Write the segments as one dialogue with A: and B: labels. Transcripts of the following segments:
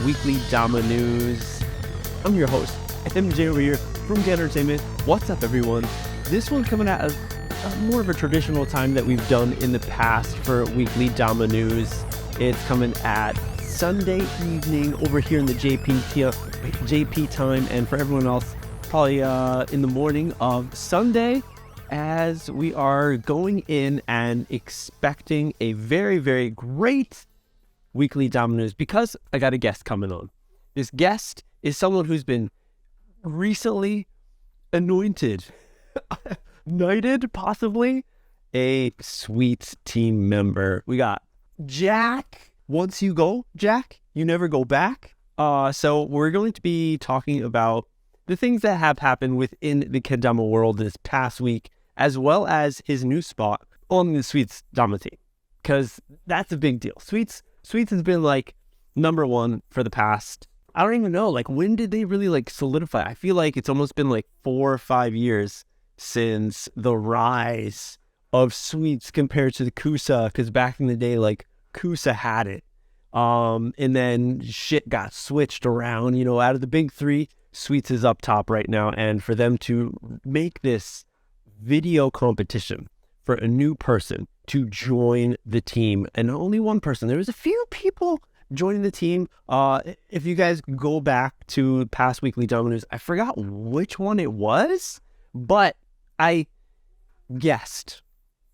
A: weekly Dama news. I'm your host, MJ over here from KDTM. What's up, everyone? This one coming out of more of a traditional time that we've done in the past for weekly Dama news. It's coming at Sunday evening over here in the JP time, and for everyone else, probably in the morning of Sunday, as we are going in and expecting a very, very great weekly Dama news, because I got a guest coming on. This guest is someone who's been recently anointed, knighted, possibly, a sweet team member. We got Jack. Once you go, Jack, you never go back. So we're going to be talking about the things that have happened within the kendama world this past week, as well as his new spot on the Sweets Dama team, because that's a big deal. Sweets has been like number one for the past, I don't even know, like when did they really like solidify? I feel like it's almost been like 4 or 5 years since the rise of Sweets compared to the Kusa, because back in the day, like Kusa had it. And then shit got switched around, out of the big three, Sweets is up top right now. And for them to make this video competition for a new person to join the team, and only one person, there was a few people joining the team. If you guys go back to past weekly Dama news, I forgot which one it was, but I guessed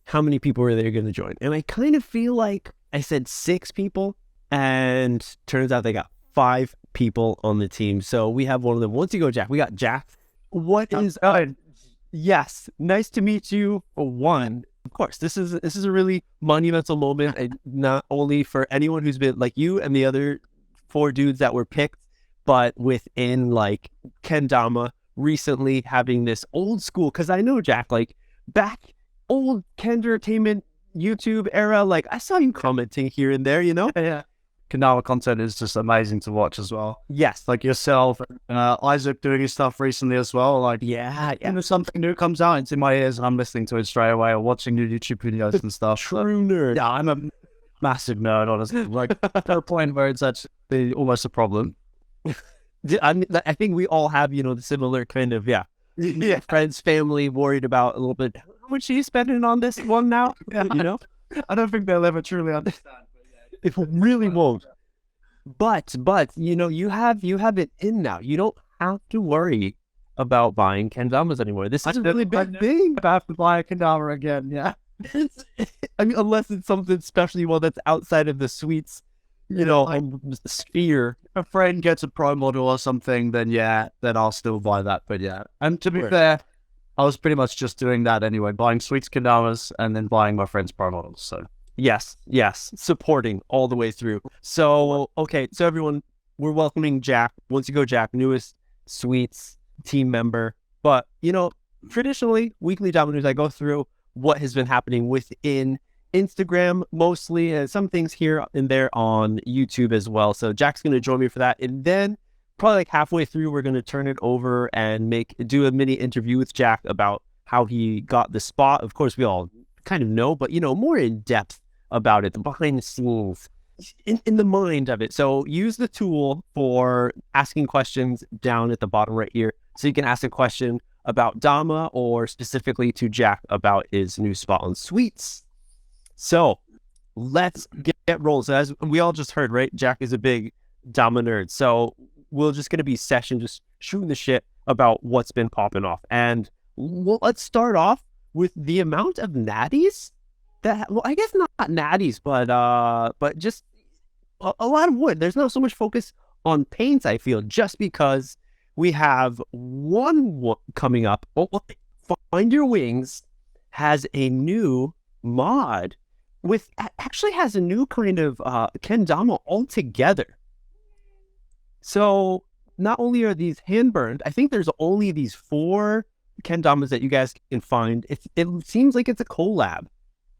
A: how many people were there going to join. And I kind of feel like I said 6 people, and turns out they got 5 people on the team. So we have one of them. Once you go, Jack, we got Jack. What is yes, nice to meet you. For one, of course, this is a really monumental moment, and not only for anyone who's been like you and the other 4 dudes that were picked, but within like kendama recently having this old school, because I know, Jack, like back old kendertainment YouTube era, like I saw you commenting here and there,
B: Yeah. Kendama content is just amazing to watch as well.
A: Yes.
B: Like yourself, Isaac doing his stuff recently as well. Like,
A: yeah.
B: If something new comes out, it's in my ears and I'm listening to it straight away, or watching new YouTube videos and stuff.
A: True nerd.
B: Yeah, I'm a massive nerd, honestly. Like, to a point where it's actually almost a problem.
A: I think we all have, the similar kind of, friends, family, worried about a little bit, how much are you spending on this one now?
B: Yeah. I don't think they'll ever truly understand.
A: It really won't. But you have it in now. You don't have to worry about buying kendamas anymore. This is a really big thing.
B: I have to buy a kendama again, yeah.
A: I mean, unless it's something special, that's outside of the Sweets, sphere.
B: A friend gets a pro model or something, then I'll still buy that. But yeah, and to be fair, I was pretty much just doing that anyway, buying Sweets kendamas and then buying my friend's pro models. So
A: yes, supporting all the way through. So okay, so everyone, we're welcoming Jack. Once you go, Jack, newest Sweets team member. But traditionally, weekly Dama news, I go through what has been happening within Instagram mostly, and some things here and there on YouTube as well. So Jack's going to join me for that, and then probably like halfway through, we're going to turn it over and do a mini interview with Jack about how he got the spot. Of course, we all kind of know, but more in depth about it, the behind the scenes, in the mind of it. So use the tool for asking questions down at the bottom right here, so you can ask a question about Dama, or specifically to Jack about his new spot on Sweets. So let's get rolling. So as we all just heard, right, Jack is a big Dama nerd. So we're just going to be just shooting the shit about what's been popping off. And let's start off with the amount of natties I guess not natties, but just a lot of wood. There's not so much focus on paints, I feel, just because we have one coming up. Find Your Wings has a new mod actually has a new kind of kendama altogether. So not only are these hand burned, I think there's only these 4 kendamas that you guys can find. It seems like it's a collab.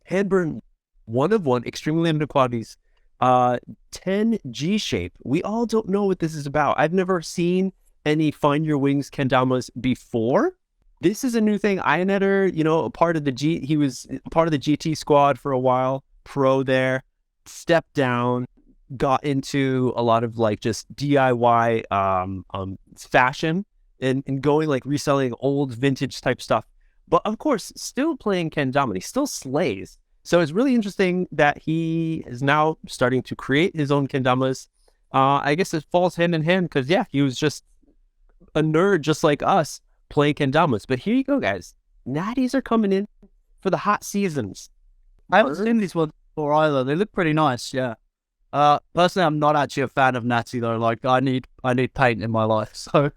A: Hand burned, 1 of 1, extremely limited quantities, 10 G shape. We all don't know what this is about. I've never seen any Find Your Wings kendamas before. This is a new thing. Ionetter, he was part of the GT squad for a while, pro there, stepped down, got into a lot of like just DIY fashion and going like reselling old vintage type stuff. But of course, still playing kendama. He still slays. So it's really interesting that he is now starting to create his own kendamas. I guess it falls hand in hand because, yeah, he was just a nerd just like us playing kendamas. But here you go, guys. Natties are coming in for the hot seasons.
B: I haven't seen these ones before either. They look pretty nice, yeah. Personally, I'm not actually a fan of Natty though. Like, I need paint in my life. So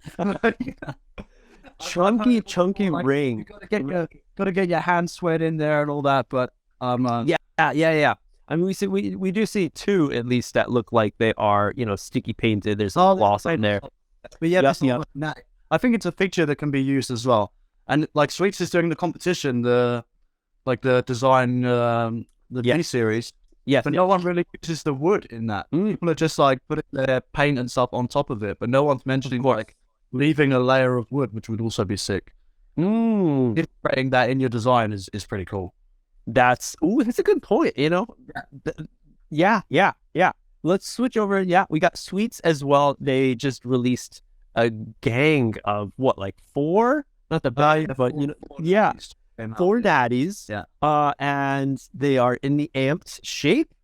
A: chunky
B: like,
A: ring.
B: You gotta get your hand sweat in there and all that. But
A: yeah. I mean, we do see two at least that look like they are, you know, sticky painted. There's gloss on there.
B: But yeah,
A: yeah.
B: I think it's a feature that can be used as well. And like Sweets is doing the competition, the design, the mini series.
A: Yes,
B: but no one really uses the wood in that. People are just like putting their paint and stuff on top of it, but no one's mentioning like leaving a layer of wood, which would also be sick. Integrating that in your design is pretty cool.
A: That's a good point. You know, yeah. Let's switch over. Yeah, we got Sweets as well. They just released a gang of what, like 4? Not the bad, but you know, yeah. 4 Natties, and they are in the amped shape.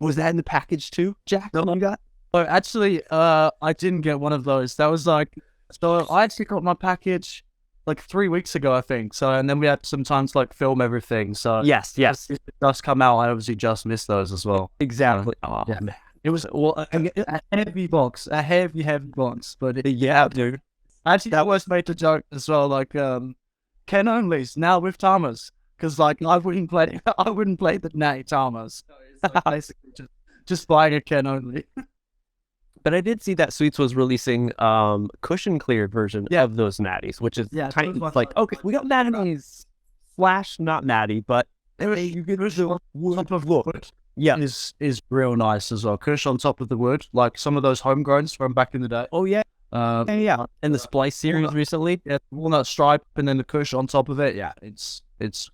A: Was that in the package too, Jack? No, you got?
B: Oh, actually, I didn't get one of those. That was like, so I actually got my package like 3 weeks ago, I think. So, and then we had some time to like film everything. So
A: yes,
B: if it does come out, I obviously just missed those as well.
A: Exactly.
B: Oh, yeah, man. It was a heavy box, a heavy box. But
A: yeah, dude.
B: Actually, that was made a joke as well. Like, Ken onlys now with Tamas, because like I wouldn't play the Natty Tamas. So it's like basically just buying a Ken only.
A: But I did see that Sweets was releasing cushion cleared version of those Natties, which is kind of like, okay, we got Natties / not Natty, but you get the
B: top of wood.
A: Yeah,
B: is real nice as well. Kush on top of the wood, like some of those homegrowns from back in the day.
A: Oh yeah. And the Splice series recently,
B: walnut stripe, and then the Kush on top of it. Yeah, it's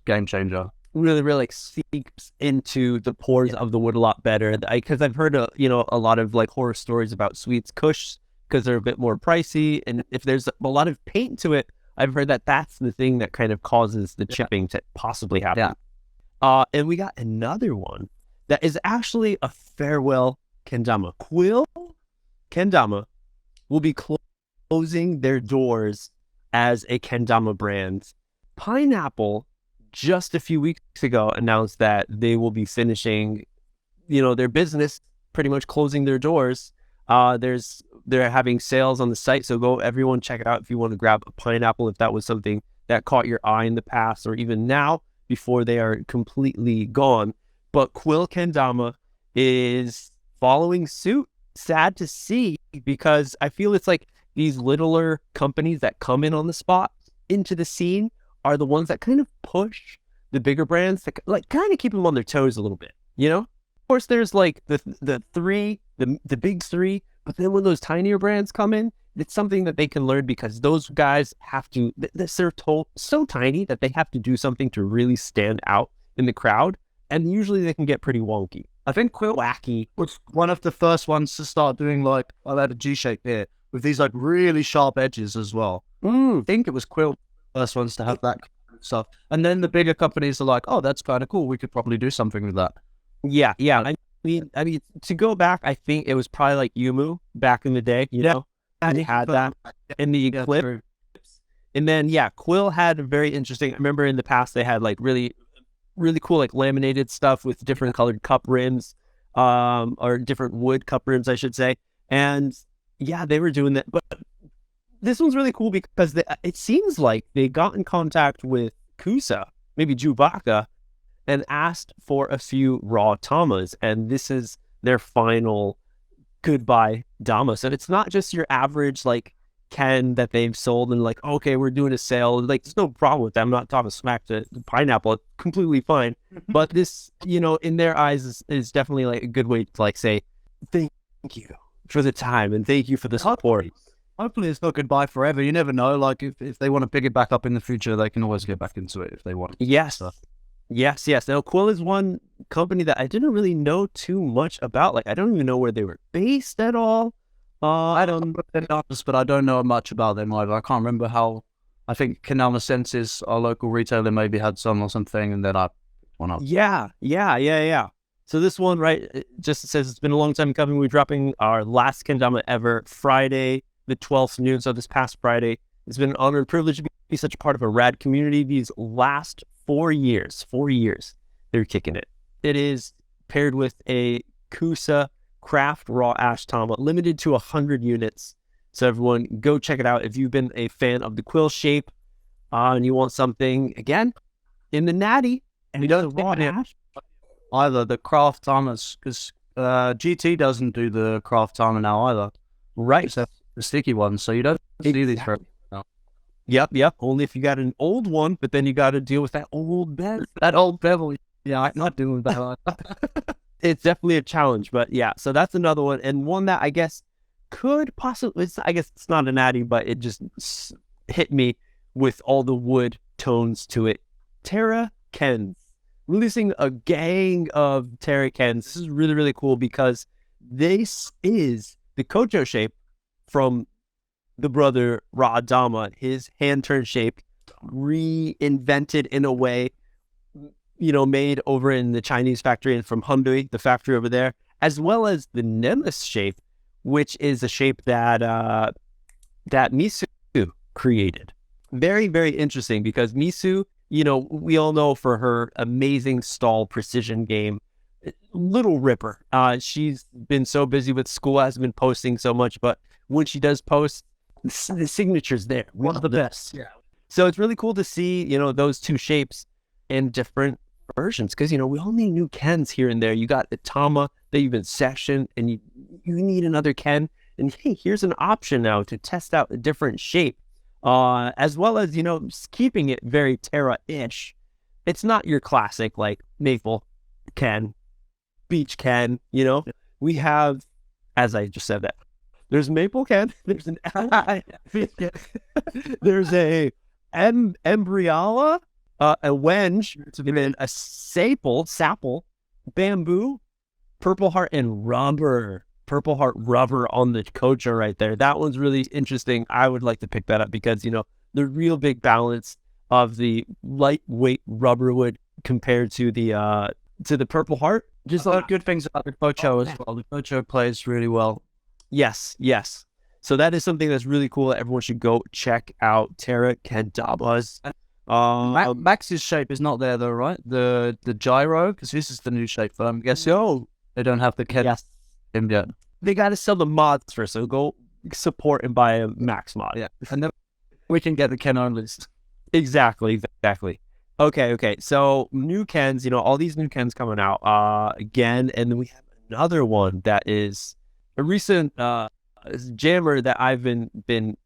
B: game changer.
A: Really, really like seeps into the pores of the wood a lot better. Because I've heard a lot of like horror stories about Sweets Kush because they're a bit more pricey, and if there's a lot of paint to it, I've heard that that's the thing that kind of causes the chipping to possibly happen. And we got another one that is actually a farewell kendama. Quill Kendama will be closing their doors as a kendama brand. Pineapple just a few weeks ago announced that they will be finishing, their business, pretty much closing their doors. They're having sales on the site, so go everyone check it out if you want to grab a pineapple, if that was something that caught your eye in the past or even now before they are completely gone. But Quill Kendama is following suit. Sad to see, because I feel it's like these littler companies that come in on the spot into the scene are the ones that kind of push the bigger brands to like kind of keep them on their toes a little bit, Of course, there's like the big three, but then when those tinier brands come in, it's something that they can learn because those guys have to, they're so tiny that they have to do something to really stand out in the crowd. And usually they can get pretty wonky.
B: I think Quill
A: wacky
B: was one of the first ones to start doing like, I had a G shape here with these like really sharp edges as well. I think it was Quill first ones to have that kind of stuff. And then the bigger companies are like, oh, that's kind of cool. We could probably do something with that.
A: Yeah. I mean, to go back, I think it was probably like Yumu back in the day, they had that in the Eclipse. And then, Quill had a very interesting, I remember in the past they had like really cool like laminated stuff with different colored cup rims, or different wood cup rims, I should say. And they were doing that. But this one's really cool because it seems like they got in contact with Kusa, maybe Chewbacca, and asked for a few raw Tamas. And this is their final goodbye Dama. So it's not just your average like Ken that they've sold and like, okay, we're doing a sale. Like, there's no problem with that. I'm not talking smack to Pineapple. It's completely fine. But this, in their eyes is definitely like a good way to like say, thank you for the time and thank you for the support.
B: Hopefully it's not goodbye forever. You never know. Like if they want to pick it back up in the future, they can always get back into it if they want.
A: Yes. Yes, yes. Now, Quill is one company that I didn't really know too much about. Like, I don't even know where they were based at all.
B: I don't know their numbers, but I don't know much about them either. I can't remember how. I think Kendama Senses, our local retailer, maybe had some or something, and then I picked one up.
A: Yeah. So this one, right, it just says it's been a long time coming. We're dropping our last kendama ever Friday, the 12th noon. So this past Friday, it's been an honor and privilege to be such a part of a rad community. These last 4 years, they're kicking it. It is paired with a Kusa Craft Raw Ash Tama, limited to 100 units. So everyone, go check it out. If you've been a fan of the quill shape and you want something, again, in the natty,
B: and you don't want it either, the craft timers, because GT doesn't do the craft timer now either.
A: Right.
B: So the sticky ones, so you don't see these for now.
A: Yep. Only if you got an old one, but then you got to deal with that old bevel.
B: That old bevel. Yeah, I'm not doing that.
A: It's definitely a challenge, but yeah. So that's another one, and one that I guess could possibly. I guess it's not a natty, but it just hit me with all the wood tones to it. Terra Kens, releasing a gang of Terra Kens. This is really, really cool because this is the Kocho shape from the brother Dama, his hand turn shape, reinvented in a way, made over in the Chinese factory and from Hyundai, the factory over there, as well as the Nemesis shape, which is a shape that that Misu created. Very, very interesting because Misu, we all know for her amazing stall precision game, Little Ripper. She's been so busy with school, hasn't been posting so much, but when she does post, the signature's there.
B: One of the best. Yeah.
A: So it's really cool to see, those two shapes in different versions because, we all need new Kens here and there. You got the Tama that you've been session and you need another Ken. And hey, here's an option now to test out a different shape, as well as, keeping it very Terra-ish. It's not your classic like Maple Ken, Beach Ken, We have, as I just said that, there's Maple Ken, there's an there's a Embryala, a Wenge, and then a Sapple, Bamboo, Purple Heart, and Rubber. Purple Heart Rubber on the Kocho right there. That one's really interesting. I would like to pick that up because, the real big balance of the lightweight rubber wood compared to the Purple Heart.
B: Just a lot of good things about the Kocho as well. The Kocho plays really well.
A: Yes. So that is something that's really cool. Everyone should go check out Terra Kendamas.
B: Max's shape is not there though, right? The gyro, because this is the new shape for them. I guess they don't have the Ken yet.
A: They got to sell the mods first, so go support and buy a Max mod.
B: Yeah, and then we can get the Ken onlys.
A: Exactly. Okay. So new Kens, all these new Kens coming out again, and then we have another one that is a recent jammer that I've been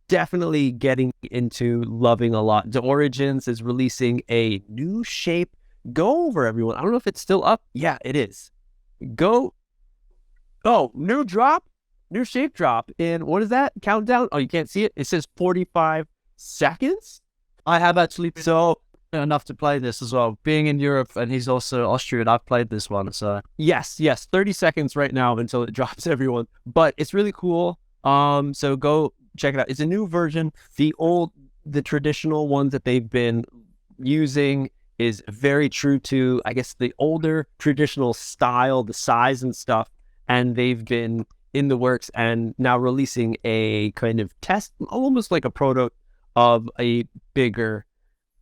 A: definitely getting into loving a lot. The Origins is releasing a new shape. Go over, everyone. I don't know if it's still up. Yeah, it is. Go. Oh, new shape drop. And what is that? Countdown? Oh, you can't see it. It says 45 seconds.
B: I have actually enough to play this as well. Being in Europe, and he's also Austrian, I've played this one. So
A: yes, 30 seconds right now until it drops, everyone. But it's really cool. So go check it out. It's a new version. The traditional ones that they've been using is very true to, I guess, the older traditional style, the size and stuff. And they've been in the works and now releasing a kind of test, almost like a proto of a bigger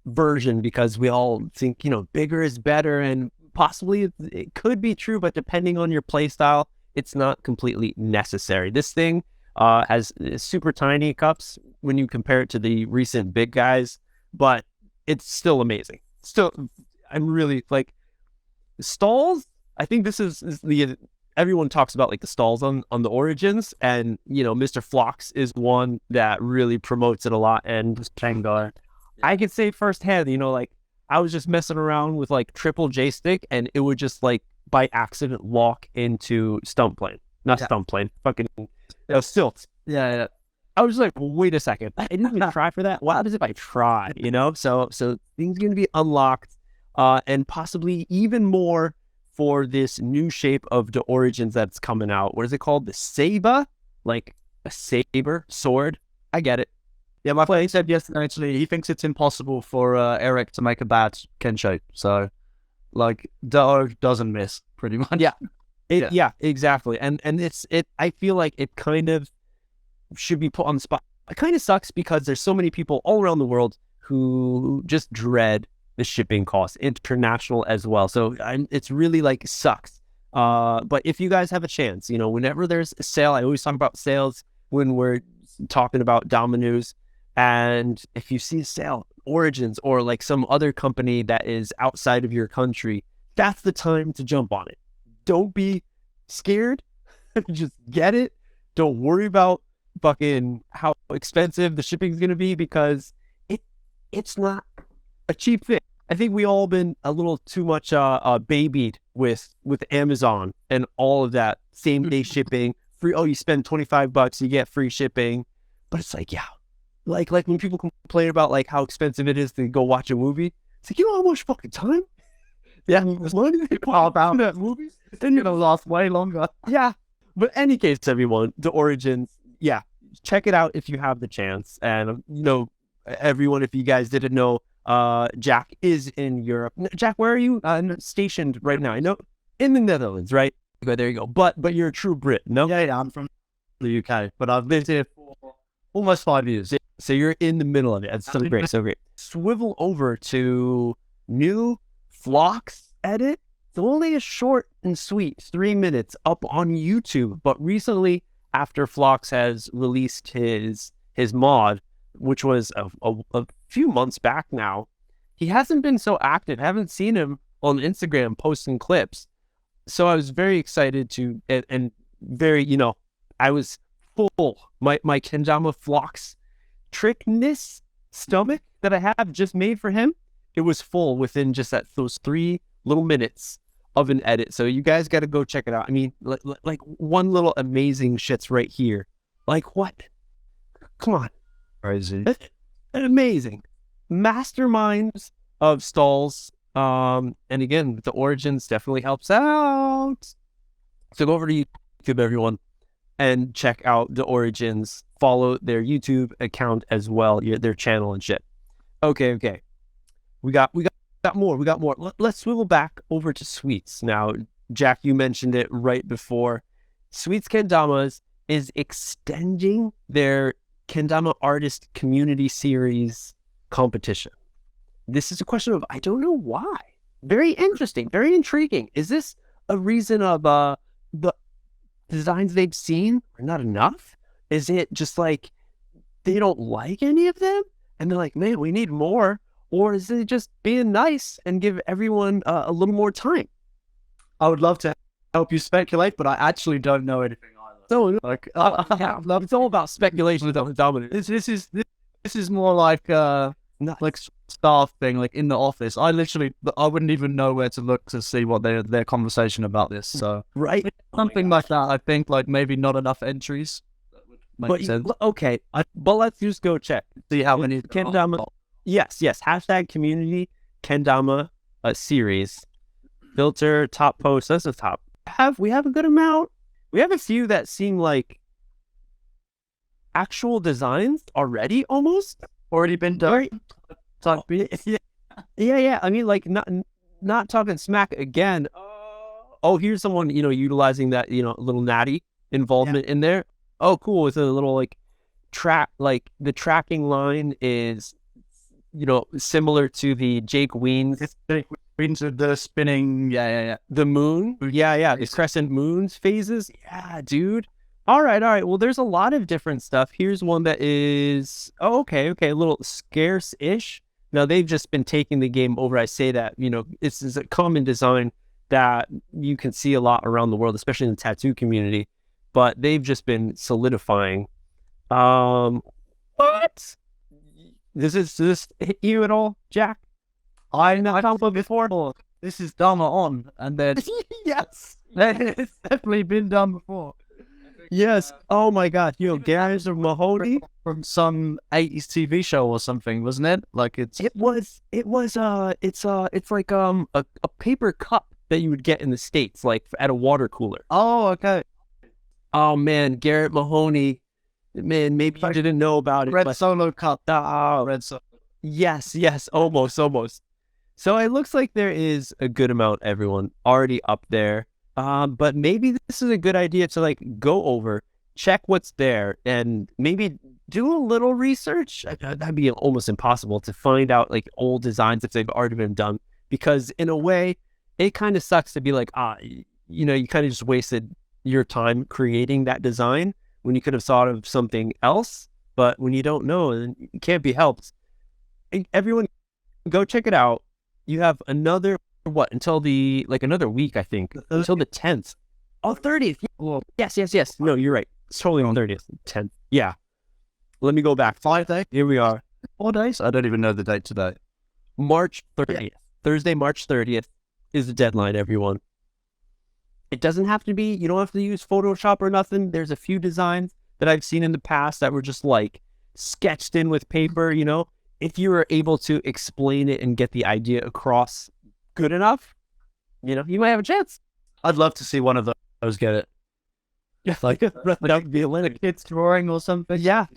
A: version, because we all think, bigger is better, and possibly it could be true, but depending on your play style, it's not completely necessary. This thing has super tiny cups when you compare it to the recent big guys, but it's still amazing. Still, I'm really like stalls. I think this is the everyone talks about like the stalls on the Origins, and Mr. Flox is one that really promotes it a lot. And
B: Shanghai,
A: I could say firsthand, like I was just messing around with like triple J stick, and it would just like by accident lock into stump plane, stump plane, fucking stilts.
B: Yeah.
A: I was like, wait a second, I didn't even try for that. What happens if I try? So things are gonna be unlocked. and possibly even more for this new shape of the origins that's coming out. What is it called? The saber? Like a saber sword? I get it.
B: Yeah, my friend said yesterday, actually, he thinks it's impossible for Eric to make a bad Ken shape. So, like, Doe doesn't miss, pretty much.
A: Yeah. Yeah, exactly. And I feel like it kind of should be put on the spot. It kind of sucks because there's so many people all around the world who just dread the shipping costs, international as well. So it's really like sucks. But if you guys have a chance, you know, whenever there's a sale, I always talk about sales when we're talking about Dama news. And if you see a sale, Origins or like some other company that is outside of your country, that's the time to jump on it. Don't be scared. Just get it. Don't worry about fucking how expensive the shipping is going to be, because it's not a cheap thing. I think we all been a little too much babied with Amazon and all of that same day shipping. Free. Oh, you spend $25, you get free shipping. But it's like, yeah, like when people complain about like how expensive it is to go watch a movie. It's like, you know how much fucking time? Yeah, there's money they pop out that movie. Then you're gonna last way longer. Yeah. But any case, everyone, the Origins, yeah, check it out if you have the chance. And you know, everyone, if you guys didn't know, Jack is in Europe. Jack, where are you stationed right now? I know in the Netherlands, right? Okay, there you go. But you're a true Brit, no?
B: Yeah, I'm from the UK, but I've lived here for almost 5 years.
A: So you're in the middle of it. That's so great, so great. Swivel over to new Phlox edit. It's only a short and sweet 3 minutes up on YouTube. But recently, after Phlox has released his mod, which was a few months back now, he hasn't been so active. I haven't seen him on Instagram posting clips. So I was very excited to, and very, you know, I was full. My kendama Phlox trickness stomach that I have just made for him, it was full within just those 3 little minutes of an edit. So you guys got to go check it out. I mean, like one little amazing shit's right here. Like what? Come on.
B: Crazy.
A: Amazing. Masterminds of stalls. And again, the Origins definitely helps out. So go over to YouTube, everyone, and check out the Origins. Follow their YouTube account as well, their channel and shit. Okay. We got more. Let's swivel back over to Sweets. Now, Jack, you mentioned it right before. Sweets Kendamas is extending their Kendama Artist Community Series competition. This is a question of, I don't know why. Very interesting, very intriguing. Is this a reason of the designs they've seen are not enough? Is it just like they don't like any of them and they're like, man, we need more? Or is it just being nice and give everyone a little more time?
B: I would love to help you speculate, but I actually don't know anything either.
A: So, like, it's all about speculation with Dominic.
B: This is more like staff thing, like in the office. I wouldn't even know where to look to see what their conversation about this. So
A: right,
B: something like that. I think like maybe not enough entries. That would make sense.
A: Okay, but let's just go check.
B: See how many
A: Kendama. Yes. Hashtag community Kendama series. Filter top post. That's the top. We have a good amount. We have a few that seem like actual designs already, already been done. Yeah. I mean, like not talking smack again. Oh, here's someone, you know, utilizing that, you know, little natty involvement in there. Oh, cool. With a little like track, like the tracking line is, you know, similar to the Jake Weens.
B: The spinning,
A: the moon, the crescent moons phases, dude. All right. Well, there's a lot of different stuff. Here's one that is okay, a little scarce-ish. Now they've just been taking the game over. I say that, you know, this is a common design that you can see a lot around the world, especially in the tattoo community. But they've just been solidifying. What? Does this hit you at all, Jack?
B: I talked about before. This is Dama on, and then
A: yes,
B: it's definitely been done before.
A: Yes. Oh my God. Garrett Mahoney.
B: from some 80s TV show or something, wasn't it? Like it's
A: It's like a paper cup that you would get in the States, like at a water cooler.
B: oh, okay.
A: Oh man, Garrett Mahoney. Man, maybe you didn't know about it.
B: Red
A: but,
B: Solo Cup. Red Solo.
A: yes, almost. So it looks like there is a good amount, everyone, already up there. But maybe this is a good idea to like go over, check what's there, and maybe do a little research. That'd be almost impossible to find out like old designs if they've already been done, because in a way, it kind of sucks to be like, you kind of just wasted your time creating that design when you could have thought of something else. But when you don't know, then it can't be helped. Everyone, go check it out. You have another until another week, I think, until the 10th. Oh, 30th. Well, yes. No, you're right. It's totally on 30th, 10th. Yeah. Let me go back. 5 days. Here we are.
B: 4 days? I don't even know the date today.
A: March 30th. Thursday, March 30th is the deadline, everyone. It doesn't have to be, you don't have to use Photoshop or nothing. There's a few designs that I've seen in the past that were just like sketched in with paper, If you were able to explain it and get the idea across good enough, you might have a chance.
B: I'd love to see one of those get it.
A: Yeah, like that would be a
B: kid's drawing or something.
A: Yeah.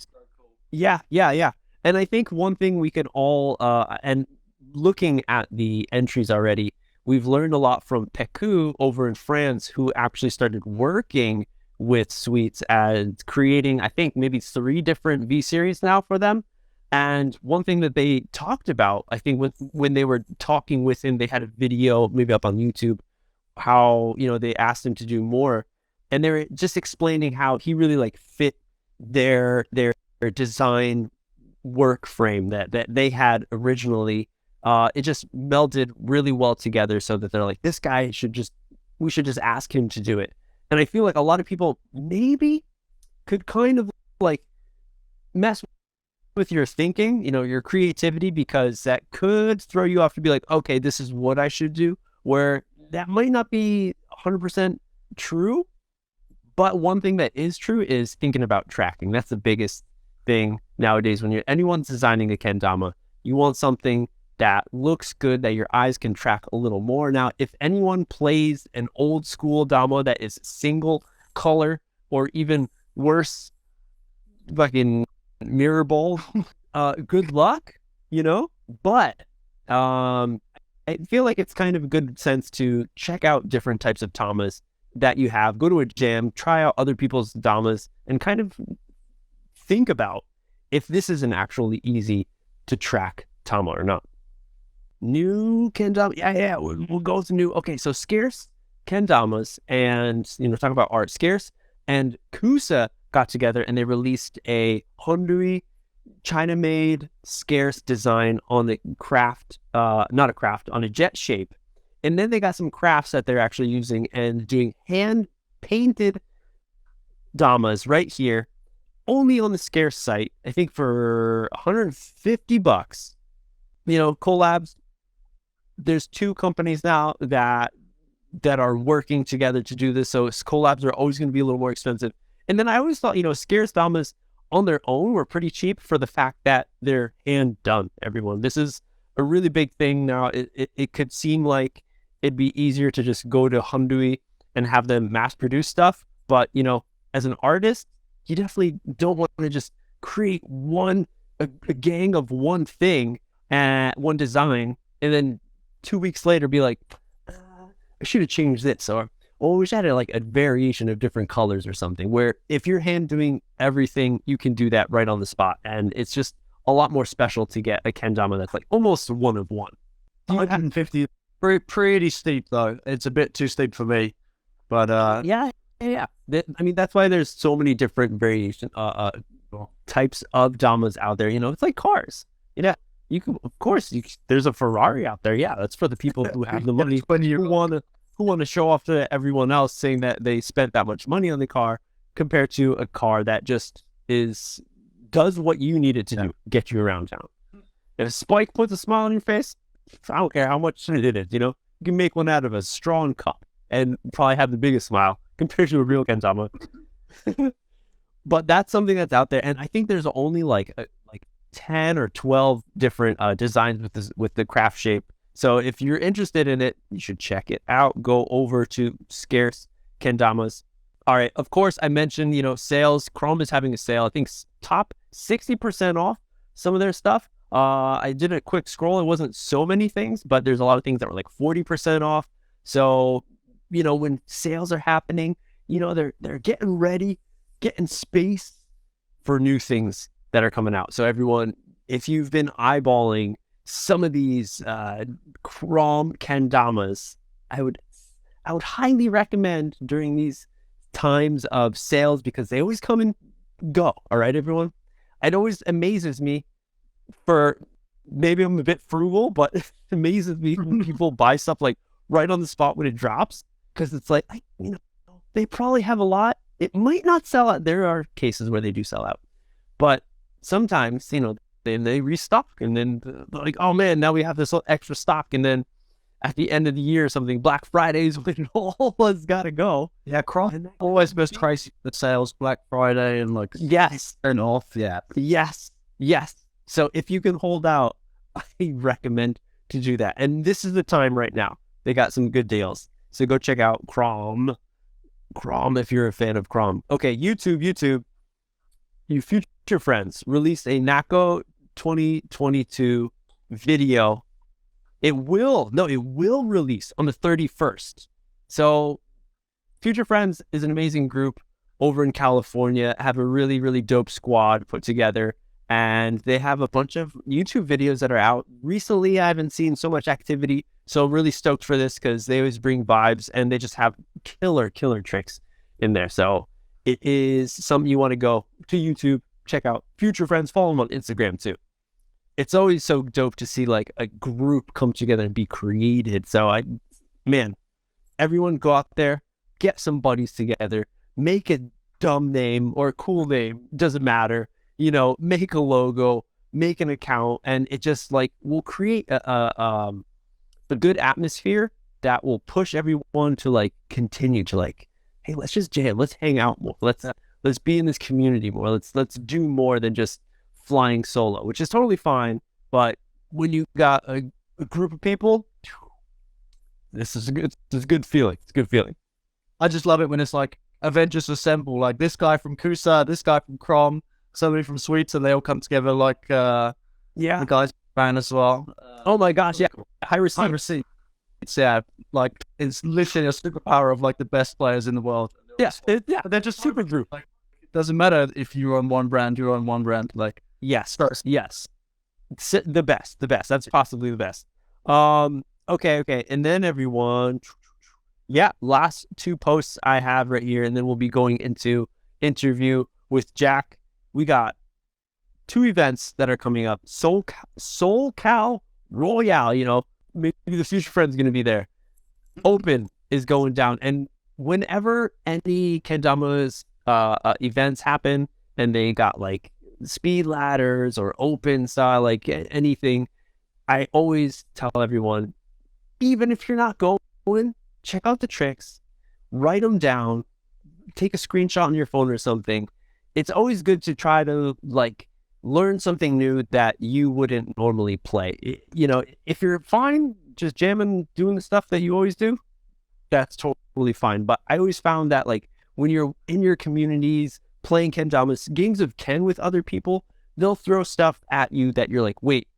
A: And I think one thing we could all, and looking at the entries already, we've learned a lot from Peku over in France, who actually started working with Sweets and creating, I think, maybe 3 different V series now for them. And one thing that they talked about, I think when they were talking with him, they had a video maybe up on YouTube, how, they asked him to do more. And they were just explaining how he really like fit their design work frame that they had originally. It just melded really well together, so that they're like, this guy we should just ask him to do it. And I feel like a lot of people maybe could kind of like mess with your thinking, your creativity, because that could throw you off to be like, okay, this is what I should do, where that might not be 100% true. But one thing that is true is thinking about tracking. That's the biggest thing nowadays. When anyone's designing a kendama, you want something that looks good, that your eyes can track a little more. Now, if anyone plays an old school Dama that is single color, or even worse, fucking mirror ball, good luck, But I feel like it's kind of a good sense to check out different types of Tamas that you have. Go to a jam, try out other people's Damas, and kind of think about if this is an actually easy to track Tama or not. New kendama, yeah, we'll go to new. Okay, so Scarce Kendamas and, talk about art. Scarce and Kusa got together and they released a Hondui China-made Scarce design on the on a jet shape. And then they got some crafts that they're actually using and doing hand-painted Damas right here, only on the Scarce site, I think for $150. Collabs. There's 2 companies now that are working together to do this, so collabs are always going to be a little more expensive. And then I always thought, Scarce Damas on their own were pretty cheap for the fact that they're hand done, everyone. This is a really big thing now. It could seem like it'd be easier to just go to Hondui and have them mass produce stuff. But, as an artist, you definitely don't want to just create a gang of one thing and one design, and then 2 weeks later be like, I should have changed this, or we should have like a variation of different colors or something, where if you're hand doing everything, you can do that right on the spot. And it's just a lot more special to get a kendama that's like almost one of one.
B: 150, pretty steep though. It's a bit too steep for me, but
A: yeah. That's why there's so many different variation types of damas out there. It's like cars. You can, of course, there's a Ferrari out there. Yeah, that's for the people who have the money, who want to show off to everyone else, saying that they spent that much money on the car, compared to a car that just does what you need it to do, get you around town. If Spike puts a smile on your face, I don't care how much it is. You can make one out of a strong cup and probably have the biggest smile compared to a real kendama. But that's something that's out there, and I think there's only like 10 or 12 different designs with the craft shape. So if you're interested in it, you should check it out. Go over to Scarce Kendamas. All right. Of course, I mentioned, sales. Chrome is having a sale. I think top 60% off some of their stuff. I did a quick scroll. It wasn't so many things, but there's a lot of things that were like 40% off. So, when sales are happening, they're getting ready, getting space for new things that are coming out. So everyone, if you've been eyeballing some of these Chrome kendamas, I would highly recommend during these times of sales, because they always come and go. All right, everyone. It always amazes me, maybe I'm a bit frugal, but it amazes me when people buy stuff like right on the spot when it drops, because it's like, they probably have a lot. It might not sell out. There are cases where they do sell out, but sometimes, they restock, and then they're like, oh man, now we have this extra stock. And then at the end of the year or something, Black Fridays, when it all has got to go.
B: Yeah, always best price the sales, Black Friday, and like,
A: yes,
B: and off. Yeah.
A: Yes. So if you can hold out, I recommend to do that. And this is the time right now. They got some good deals. So go check out Chrome if you're a fan of Chrome. Okay, YouTube, you future friends released a NACO 2022 video. It will release on the 31st. So Future Friends is an amazing group over in California, have a really, really dope squad put together, and they have a bunch of YouTube videos that are out. Recently, I haven't seen so much activity, so I'm really stoked for this, because they always bring vibes, and they just have killer tricks in there. So it is something you want to go to YouTube, check out Future Friends, follow them on Instagram too. It's always so dope to see like a group come together and be created. So everyone go out there, get some buddies together, make a dumb name or a cool name, doesn't matter, make a logo, make an account, and it just like will create a good atmosphere that will push everyone to like continue to like, hey, let's just jam, let's hang out more, let's be in this community more, let's do more than just flying solo, which is totally fine. But when you got a group of people, this is a good feeling. It's a good feeling.
B: I just love it when it's like Avengers Assemble, like this guy from Kusa, this guy from Crom, somebody from Sweets, and they all come together like the guys fan as well.
A: Oh my gosh, yeah. High receipt.
B: Yeah, like it's literally a superpower of like the best players in the world.
A: Yes, they're just super group.
B: Like, it doesn't matter if you're on one brand, like
A: yes. The best. That's possibly the best. Okay. And then everyone, last two posts I have right here, and then we'll be going into interview with Jack. We got two events that are coming up. SoulCal Royale, maybe the Future Friend's going to be there. Open is going down. And whenever any Kendama's events happen, and they got like speed ladders or open style, like anything, I always tell everyone, even if you're not going, check out the tricks, write them down, take a screenshot on your phone or something. It's always good to try to like learn something new that you wouldn't normally play. If you're fine just jamming, doing the stuff that you always do, that's totally fine. But I always found that like when you're in your communities playing kendamas, games of Ken with other people, they'll throw stuff at you that you're like, wait,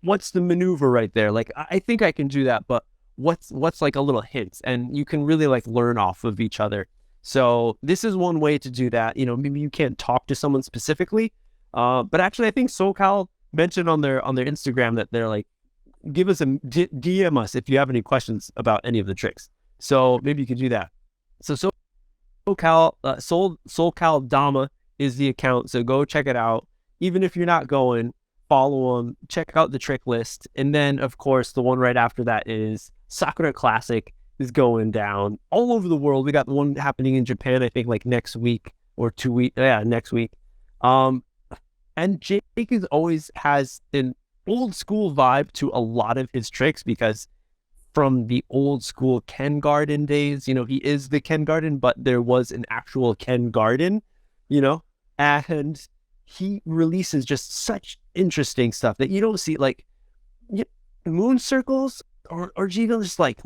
A: what's the maneuver right there? Like, I think I can do that, but what's like a little hint? And you can really like learn off of each other. So this is one way to do that. Maybe you can't talk to someone specifically, but actually I think SoCal mentioned on their Instagram that they're like, give us DM us if you have any questions about any of the tricks. So maybe you could do that. So SoulCal Dama is the account. So go check it out. Even if you're not going, follow them, check out the trick list. And then of course, the one right after that is Sakura Classic is going down all over the world. We got the one happening in Japan, I think like next week or 2 weeks. Yeah, next week. And Jake always has an old school vibe to a lot of his tricks, because from the old school Ken Garden days. You know, he is the Ken Garden, but there was an actual Ken Garden, you know, and he releases just such interesting stuff that you don't see, like moon circles or even just like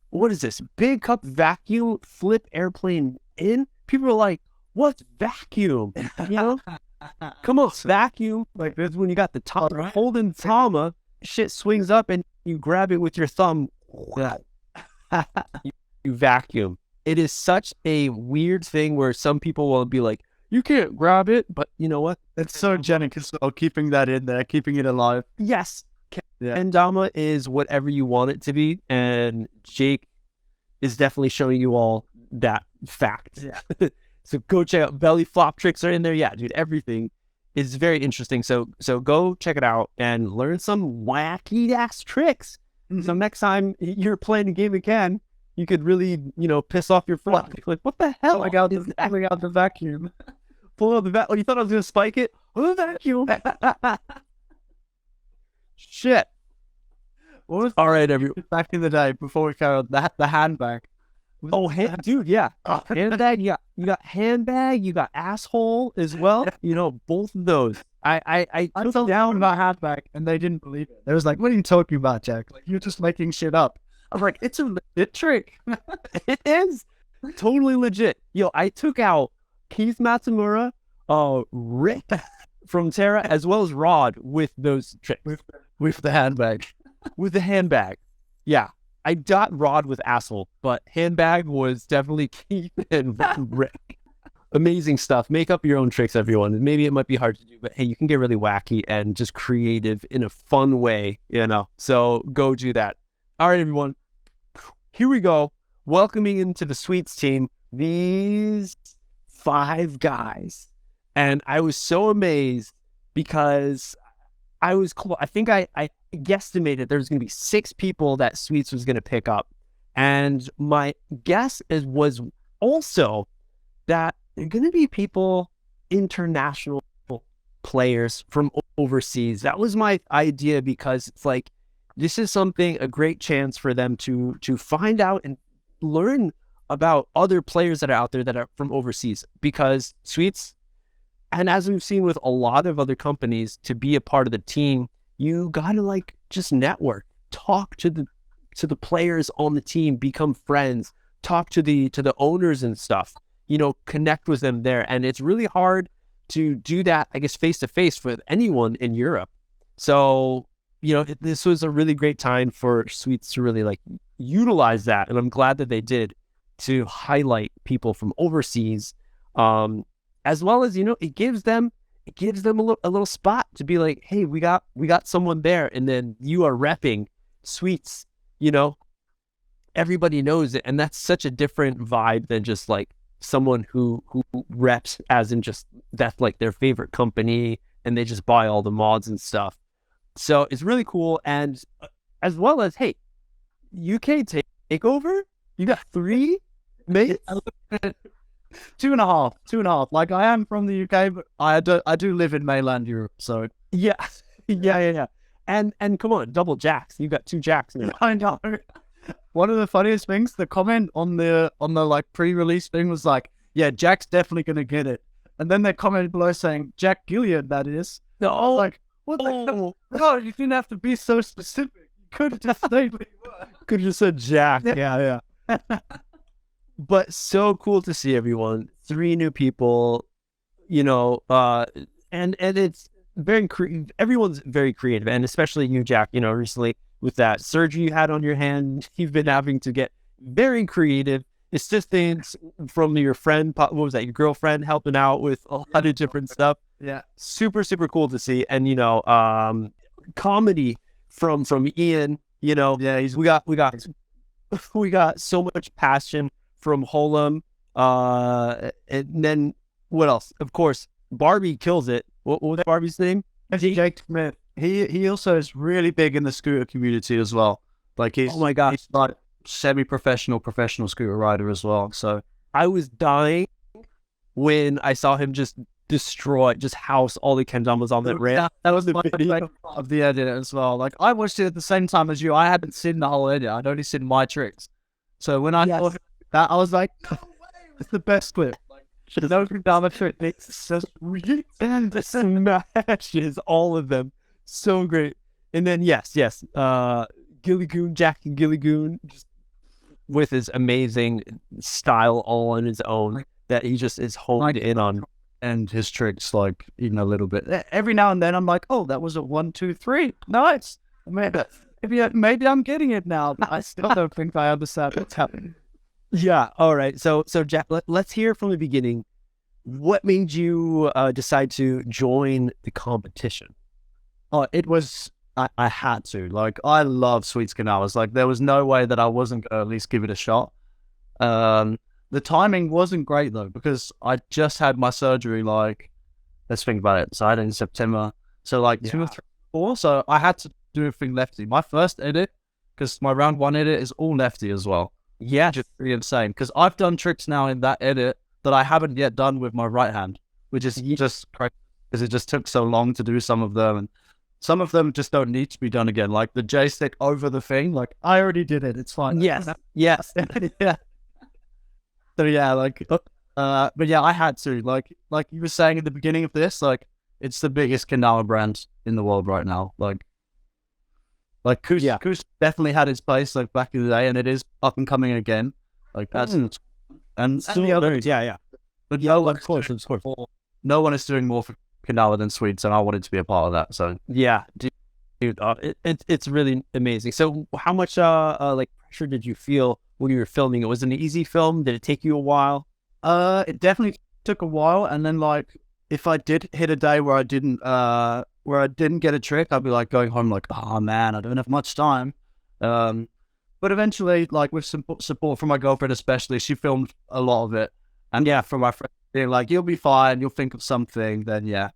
A: what is this big cup vacuum flip airplane in? People are like, what's vacuum? You know, come on, vacuum. Like this when you got the top holding Dama, shit swings up and you grab it with your thumb. You vacuum. It is such a weird thing where some people will be like, you can't grab it, but you know what?
B: It's so genic as well, keeping that in there, keeping it alive.
A: Yes. Kendama is whatever you want it to be, and Jake is definitely showing you all that fact.
B: Yeah.
A: So go check out belly flop tricks are in there. Yeah, dude, everything is very interesting. So go check it out and learn some wacky ass tricks. Mm-hmm. So next time you're playing a game again, you could really, you know, piss off your friend. Like, what the hell?
B: Pulling out the vacuum.
A: Pull out the vacuum. Oh, you thought I was gonna spike it? Oh, the vacuum. Shit.
B: What was
A: all right, everyone?
B: Back in the day, before we carried the handbag.
A: Dude, yeah. Handbag, you got handbag, you got asshole as well. You know, both of those. I
B: took down my handbag and they didn't believe it. They was like, what are you talking about, Jack? Like, you're just making shit up. I was like, it's a legit trick.
A: It is totally legit. Yo, I took out Keith Matsumura, Rick from Terra, as well as Rod with those tricks.
B: With the handbag.
A: With the handbag. Yeah. I got Rod with asshole, but handbag was definitely Keith and Rick. Amazing stuff. Make up your own tricks, everyone. Maybe it might be hard to do, but hey, you can get really wacky and just creative in a fun way, you know? So go do that. All right, everyone. Here we go. Welcoming into the Sweets team, these 5 guys. And I was so amazed because I think I guesstimated there's going to be 6 people that Sweets was going to pick up. And my guess was also that there are going to be people, international players from overseas. That was my idea because it's like, this is a great chance for them to find out and learn about other players that are out there that are from overseas, because Sweets, and as we've seen with a lot of other companies, to be a part of the team, you gotta like just network, talk to the players on the team, become friends, talk to the owners and stuff, you know, connect with them there. And it's really hard to do that, I guess, face to face with anyone in Europe. So, you know, this was a really great time for Sweets to really like utilize that. And I'm glad that they did, to highlight people from overseas. As well as, you know, it gives them a little spot to be like, hey, we got someone there, and then you are repping Sweets, you know, everybody knows it. And that's such a different vibe than just like someone who reps as in just that's like their favorite company and they just buy all the mods and stuff. So it's really cool. And as well as, hey, UK takeover, you got 3 mates.
B: 2.5. Like, I am from the UK, but I do live in mainland Europe, so
A: yeah. And come on, double jacks. You got 2 jacks now.
B: I know. One of the funniest things, the comment on the like pre-release thing was like, yeah, Jack's definitely gonna get it. And then they commented below saying, Jack Gilliard, that is.
A: No,
B: like, what the hell? No, you didn't have to be so specific. You could have just stayed where you were.
A: Could have just said Jack. Yeah. But so cool to see everyone. 3 new people, you know, and it's very everyone's very creative, and especially you, Jack, you know, recently with that surgery you had on your hand, you've been having to get very creative. Assistance from your friend, what was that, your girlfriend, helping out with a lot of different stuff.
B: Yeah.
A: Super cool to see. And, you know, comedy from Ian, you know,
B: yeah,
A: we got so much passion from Holem. And then what else? Of course, Barbie kills it. What was Barbie's name?
B: Jake Smith. He also is really big in the scooter community as well. Like, he's,
A: oh my gosh,
B: he's like professional scooter rider as well. So
A: I was dying when I saw him just destroy, just house all the kendamas on that ramp.
B: That was the video of the edit as well. Like, I watched it at the same time as you. I hadn't seen the whole edit. I'd only seen my tricks. So when I saw that, I was like, no way, it's the best clip. Like,
A: No kendama trick. It's just really smashes all of them. So great. And then yes, Gilligoon, Jack and Gilligoon, just with his amazing style all on his own that he just is honed in on.
B: And his tricks, like, even a little bit. Every now and then, I'm like, oh, that was a 1, 2, 3. Nice. Maybe I'm getting it now. But I still don't think I understand what's happening.
A: Yeah. All right. So Jack, let's hear from the beginning. What made you decide to join the competition?
B: Oh, it was, I had to. Like, I love sweets kendamas. Like, there was no way that I wasn't going to at least give it a shot. The timing wasn't great, though, because I just had my surgery, like, let's think about it. So I had it in September. So, like, 2 or 3, 4. So I had to do everything lefty. My first edit, because my round 1 edit is all lefty as well.
A: Yeah.
B: Just pretty insane. Because I've done tricks now in that edit that I haven't yet done with my right hand, which is just crazy, because it just took so long to do some of them. And some of them just don't need to be done again. Like the J stick over the thing, like, I already did it. It's fine.
A: Yes.
B: Yeah. So yeah, like, but yeah, I had to. Like you were saying at the beginning of this, like, it's the biggest kendama brand in the world right now. Like Kus definitely had its place, like, back in the day, and it is up and coming again. Like, that's and
A: the others, yeah.
B: But
A: Of course.
B: No one is doing more for kendama than Swedes, and I wanted to be a part of that. So
A: yeah, dude, it's really amazing. So how much like pressure did you feel when you were filming it? Was it an easy film? Did it take you a while?
B: It definitely took a while, and then, like, if I did hit a day where I didn't get a trick, I'd be like going home like, oh man, I don't have much time. But eventually, like, with some support from my girlfriend especially, she filmed a lot of it, and yeah, from my friend being like, you'll be fine, you'll think of something, then yeah.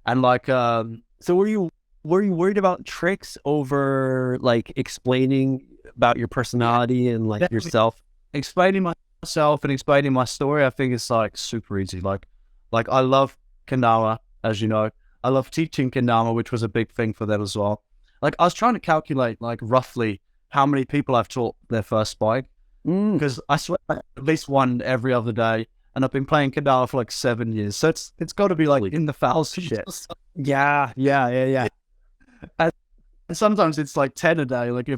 B: And like,
A: so were you worried about tricks over, like, explaining about your personality and, like, yourself?
B: Explaining myself and explaining my story, I think it's, like, super easy. Like I love kendama, as you know. I love teaching kendama, which was a big thing for them as well. Like, I was trying to calculate, like, roughly how many people I've taught their first spike, because I swear at least one every other day, and I've been playing kendama for like 7 years, so it's got to be like in the thousands.
A: Shit. Yeah.
B: And sometimes it's like 10 a day. Like,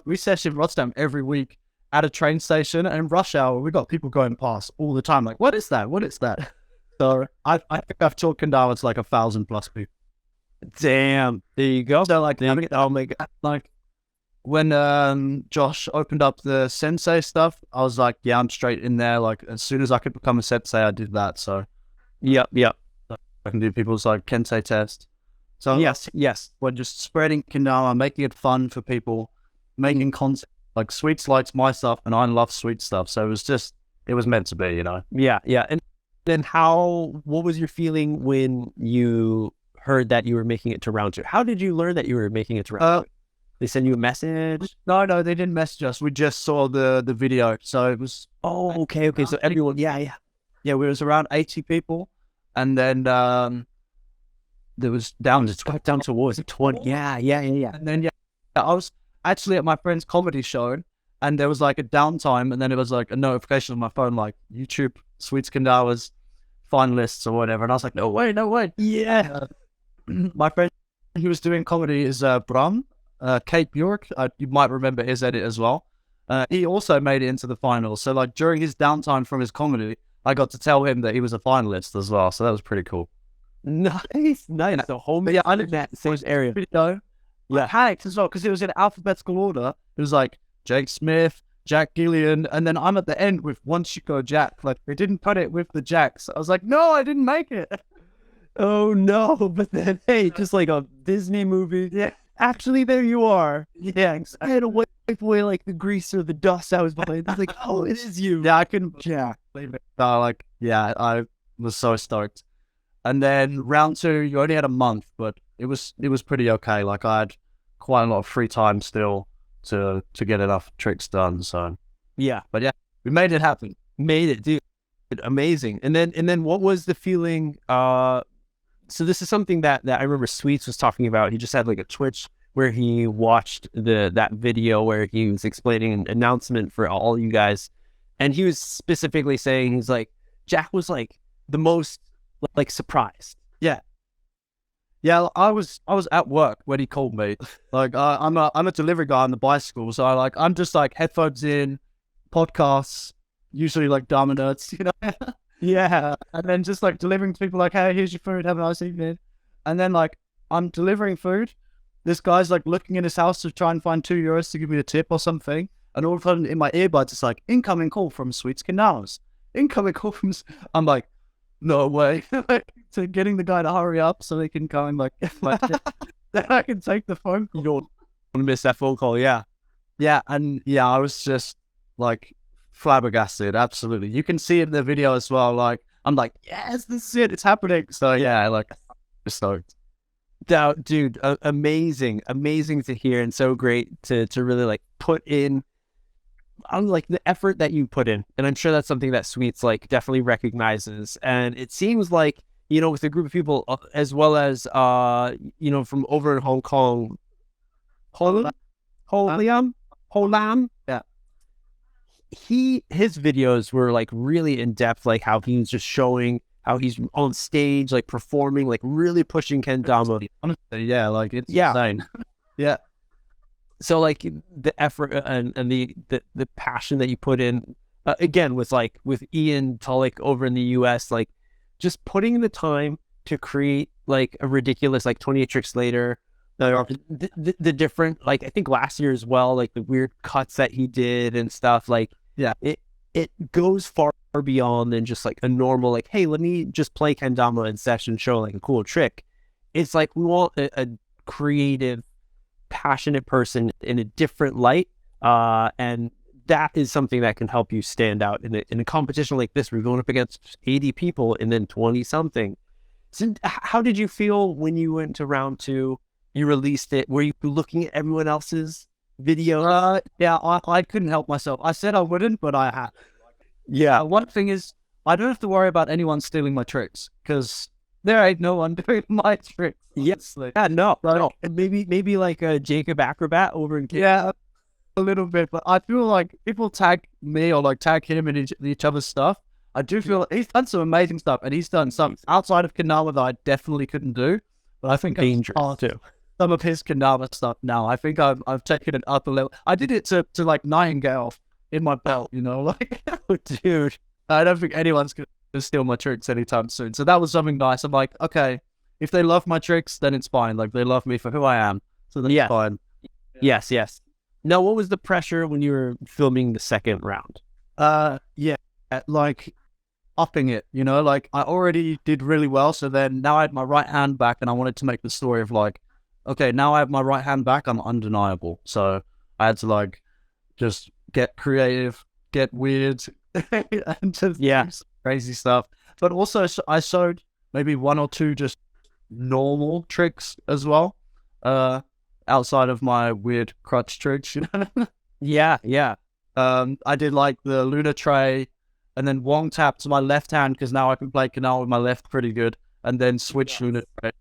B: we session Rotterdam every week at a train station, and rush hour, we got people going past all the time. Like, what is that? So I think I've taught kendama to like 1,000+ people.
A: Damn, there you go.
B: So like, oh my god, like, when Josh opened up the sensei stuff, I was like, yeah, I'm straight in there. Like, as soon as I could become a sensei, I did that. So
A: yep.
B: I can do people's like kensei test. So
A: yes,
B: we're just spreading kendama, making it fun for people, making content. Like, Sweets likes my stuff, and I love sweet stuff. So it was meant to be, you know.
A: Yeah. And then what was your feeling when you heard that you were making it to round 2? How did you learn that you were making it to round 2? They send you a message?
B: No, they didn't message us. We just saw the video. So it was...
A: Oh, okay. So everyone... Yeah.
B: Yeah, we was around 80 people. And then there was down to what was it, 20?
A: Yeah.
B: And then, I was actually at my friend's comedy show, and there was like a downtime, and then it was like a notification on my phone, like, YouTube Sweets Kendama's finalists or whatever. And I was like, no way.
A: Yeah.
B: My friend who was doing comedy is Bram. Kate Bjork, you might remember his edit as well. He also made it into the finals. So, like, during his downtime from his comedy, I got to tell him that he was a finalist as well. So that was pretty cool.
A: Nice. So home,
B: yeah, I
A: lived in that same area.
B: Video. Yeah, I panicked as well because it was in alphabetical order. It was like Jake Smith, Jack Gillian, and then I'm at the end with once.you.go.jack. Like, they didn't put it with the Jacks. I was like, no, I didn't make it.
A: Oh no! But then, hey, just like a Disney movie.
B: Yeah.
A: Actually, there you are.
B: Yeah,
A: I had to wipe away like the grease or the dust I was behind. It's like, oh, it is you.
B: Yeah, I couldn't believe it. I was so stoked. And then round 2, you only had a month, but it was pretty okay. Like, I had quite a lot of free time still to get enough tricks done. So
A: yeah,
B: but yeah, we made it happen.
A: Made it, dude. amazing. And then what was the feeling? So this is something that I remember Sweets was talking about. He just had like a Twitch where he watched that video where he was explaining an announcement for all you guys, and he was specifically saying, he's like, Jack was like the most like surprised.
B: Yeah. Yeah, I was at work when he called me. Like I'm a delivery guy on the bicycle, so I'm just like headphones in, podcasts, usually like Dama Nerds, you know. Yeah, and then just like delivering to people like, hey, here's your food, have a nice evening. And then like I'm delivering food, this guy's like looking in his house to try and find €2 to give me a tip or something, and all of a sudden in my earbuds it's like incoming call from Sweets Canals, incoming call from. I'm like, no way. Like, to getting the guy to hurry up so they can go and like then I can take the phone call.
A: You don't want to miss that phone call. Yeah.
B: And I was just like flabbergasted. Absolutely, you can see it in the video as well. Like I'm like, yes, this is it, it's happening. So yeah, like just stoked.
A: Dude, amazing to hear, and so great to really like put in like the effort that you put in. And I'm sure that's something that Sweets like definitely recognizes. And it seems like, you know, with a group of people as well as you know, from over in Hong Kong, Holam,
B: Yeah,
A: his videos were like really in depth, like how he was just showing how he's on stage, like performing, like really pushing kendama.
B: honestly, yeah, like it's insane. Yeah.
A: So like the effort and the passion that you put in, again with Ian Tulloch over in the US, like just putting in the time to create like a ridiculous like 28 tricks later, the different, like I think last year as well, like the weird cuts that he did and stuff, like
B: yeah,
A: it goes far beyond than just like a normal like, hey, let me just play kendama in session, show like a cool trick. It's like we want a creative, passionate person in a different light, and that is something that can help you stand out in a competition like this where you're going up against 80 people and then 20 something. So how did you feel when you went to round 2, you released it? Were you looking at everyone else's video?
B: Yeah, I couldn't help myself. I said I wouldn't, but I had.
A: Yeah,
B: One thing is I don't have to worry about anyone stealing my tricks because there ain't no one doing my tricks.
A: Yes. Yeah, no. Maybe like a Jacob Acrobat over in
B: yeah, a little bit, but I feel like people tag me or like tag him in each other's stuff. I do feel like he's done some amazing stuff, and he's done some outside of kendama that I definitely couldn't do. But I think
A: dangerous too.
B: Some of his kendama stuff now. I think I've taken it up a level. I did it to like Nightingale in my belt, you know, like
A: dude.
B: I don't think anyone's gonna steal my tricks anytime soon. So that was something nice. I'm like, okay, if they love my tricks, then it's fine. Like they love me for who I am, so that's fine.
A: Yes. Now, what was the pressure when you were filming the second round?
B: Yeah, like upping it, you know, like I already did really well. So then now I had my right hand back, and I wanted to make the story of like, okay, now I have my right hand back, I'm undeniable. So I had to like just get creative, get weird, and just do some crazy stuff. But also I showed maybe 1 or 2 just normal tricks as well, outside of my weird crutch tricks, you know.
A: Yeah.
B: I did like the Luna Tray, and then Wong Tap to my left hand because now I can play canal with my left pretty good, and then switch Luna Tray.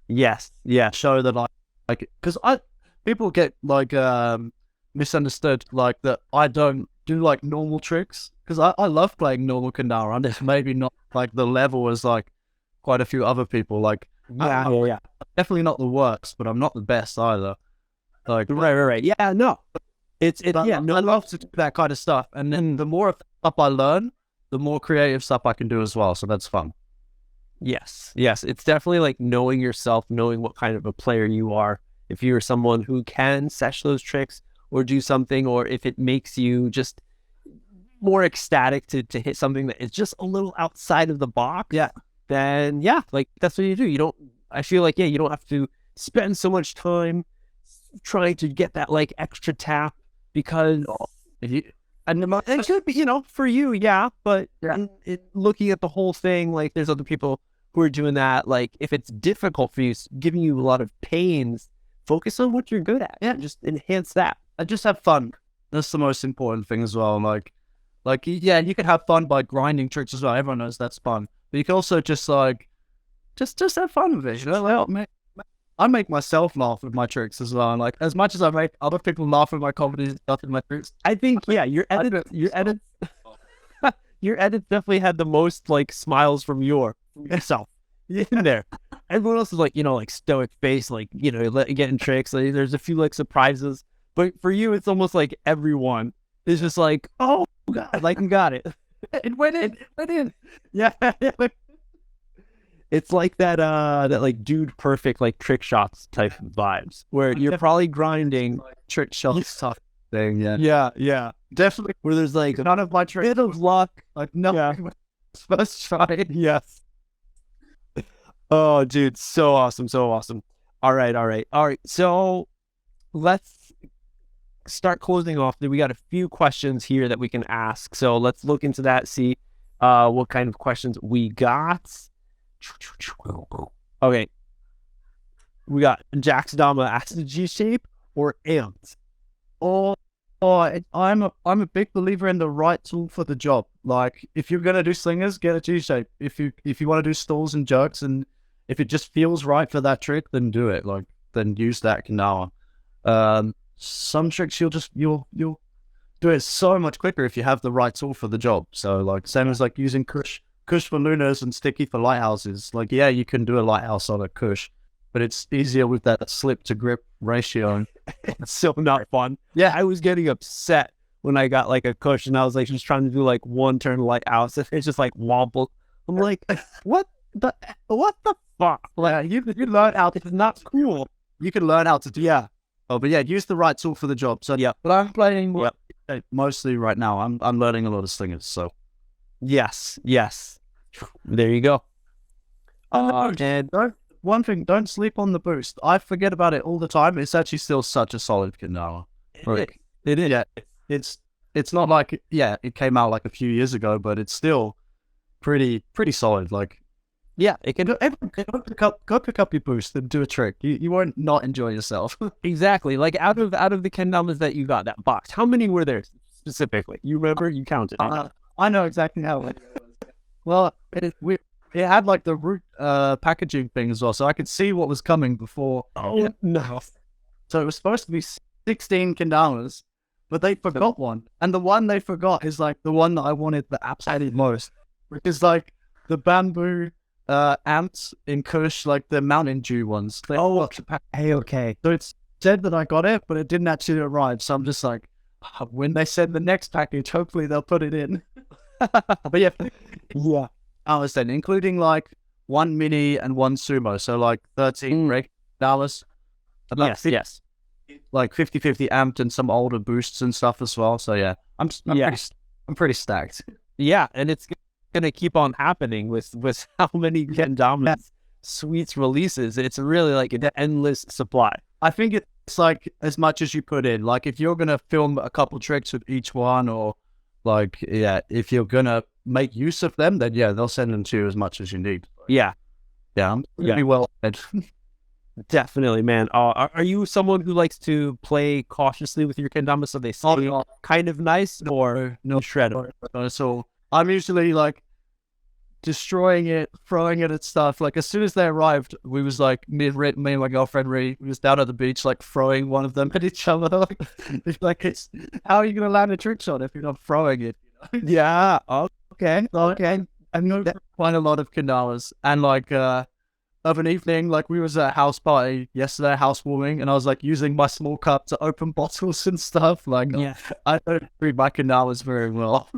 A: Yes.
B: Show that I like, because people get like misunderstood, like that I don't do like normal tricks, because I love playing normal kendama. I'm just maybe not like the level as like quite a few other people. Like
A: Yeah.
B: Definitely not the worst, but I'm not the best either. Like
A: Right. Yeah, no.
B: I love to do that kind of stuff, and then the more stuff I learn, the more creative stuff I can do as well. So that's fun.
A: Yes. It's definitely like knowing yourself, knowing what kind of a player you are. If you're someone who can sesh those tricks or do something, or if it makes you just more ecstatic to hit something that is just a little outside of the box, then like that's what you do. I feel like, you don't have to spend so much time trying to get that like extra tap, because and it could be, for you, but looking at the whole thing, like there's other people who are doing that. Like if it's difficult for you, giving you a lot of pains, focus on what you're good at. Just enhance that.
B: I just have fun. That's the most important thing as well. Like Like, yeah, you can have fun by grinding tricks as well. Everyone knows that's fun. But you can also just like, just have fun with it. You know, I make myself laugh with my tricks as well. And like, as much as I make other people laugh with my comedy and stuff in my tricks,
A: I think, yeah, your edits definitely had the most like smiles from yourself in there. Everyone else is like, like stoic face, like, getting tricks. Like, there's a few like surprises, but for you, it's almost like everyone is just like, oh God, like, got it. It went in. Yeah. It's like that like dude perfect like trick shots type vibes where you're probably grinding
B: trick shots tough thing. Yeah.
A: Yeah.
B: Definitely.
A: Where there's like
B: none of my tricks
A: bit of luck.
B: Like, no. Yeah. First try.
A: Yes. Oh, dude, so awesome. All right. So let's start closing off. We got a few questions here that we can ask. So let's look into that, see what kind of questions we got. Okay. We got Jack's Dama asked G shape or amped.
B: I'm a big believer in the right tool for the job. Like, if you're gonna do slingers, get a G shape. If you want to do stalls and jerks, and if it just feels right for that trick, then do it. Like, then use that kendama. Some tricks you'll do it so much quicker if you have the right tool for the job. So like, same as like using Kush for lunas and sticky for lighthouses. Like, yeah, you can do a lighthouse on a Kush, but it's easier with that slip to grip ratio.
A: It's so not fun.
B: Yeah,
A: I was getting upset when I got like a Kush and I was like just trying to do like one turn lighthouse. It's just like wobble. I'm like, what the fuck?
B: Like, you learn how to.
A: It's not cool.
B: You can learn how to do. Yeah. Oh, but yeah, use the right tool for the job. So yeah, but I'm playing mostly right now. I'm learning a lot of slingers. So
A: yes. There you go.
B: And one thing, don't sleep on the boost. I forget about it all the time. It's actually still such a solid kendama.
A: It is.
B: Yeah, it's not like, yeah, it came out like a few years ago, but it's still pretty solid. Like, yeah, it can. Go pick up your boost and do a trick. You won't not enjoy yourself.
A: Exactly. Like, out of the kendamas that you got, that box, how many were there specifically? You remember? You counted.
B: I know exactly how it was. Well, it had like the root packaging thing as well, so I could see what was coming before.
A: Oh, no.
B: So it was supposed to be 16 kendamas, but they forgot one. And the one they forgot is like the one that I wanted the absolutely most, which is like the bamboo ants in Kush, like the Mountain Dew ones.
A: Okay.
B: So it's said that I got it, but it didn't actually arrive. So I'm just like, when they send the next package, hopefully they'll put it in. But yeah. I was then including like one mini and one sumo, so like 13 regular dollars.
A: Yes.
B: Like 50-50 amped and some older boosts and stuff as well. So yeah, I'm pretty stacked.
A: Yeah, and it's gonna keep on happening with how many kendamas Sweets releases. It's really like an endless supply.
B: I think it's like as much as you put in. Like, if you're gonna film a couple tricks with each one, or like, yeah, if you're gonna make use of them, then yeah, they'll send them to you as much as you need.
A: Yeah,
B: I'm pretty well fed.
A: Definitely, man. Are you someone who likes to play cautiously with your kendama so they stay kind of nice, or no shred?
B: So I'm usually like destroying it, throwing it at stuff. Like, as soon as they arrived, we was like, me and my girlfriend Ree, we was down at the beach, like throwing one of them at each other. Like, it's how are you gonna land a trick shot if you're not throwing it?
A: Yeah. Okay.
B: I know quite a lot of kendamas, and like of an evening, like we was at a house party yesterday, housewarming, and I was like using my small cup to open bottles and stuff. Like, yeah, I don't read my kendamas very well.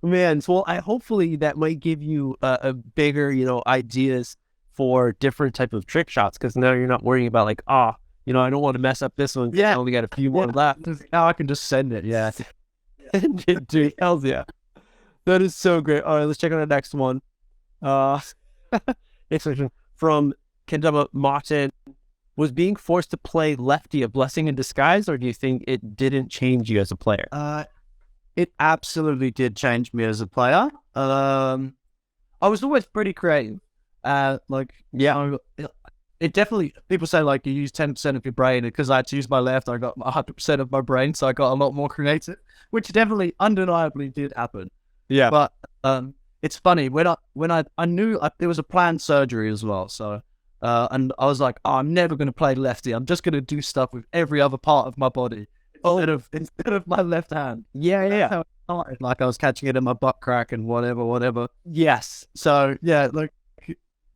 A: Man, so hopefully that might give you a bigger, ideas for different type of trick shots, because now you're not worrying about like, I don't want to mess up this one.
B: Yeah,
A: I only got a few more left.
B: Now I can just send it. Yeah.
A: Dude, hells yeah. That is so great. All right, let's check out the next one. Next question from Kendama Martin. Was being forced to play lefty a blessing in disguise, or do you think it didn't change you as a player?
B: It absolutely did change me as a player. I was always pretty creative. I it definitely, people say like you use 10% of your brain, because I had to use my left, I got 100% of my brain, so I got a lot more creative, which definitely undeniably did happen.
A: Yeah.
B: But it's funny, when I knew there was a planned surgery as well, so and I was like, oh, I'm never going to play lefty, I'm just going to do stuff with every other part of my body instead of my left hand.
A: Yeah.
B: That's how it started. Like I was catching it in my butt crack and whatever.
A: Yes.
B: So yeah, like,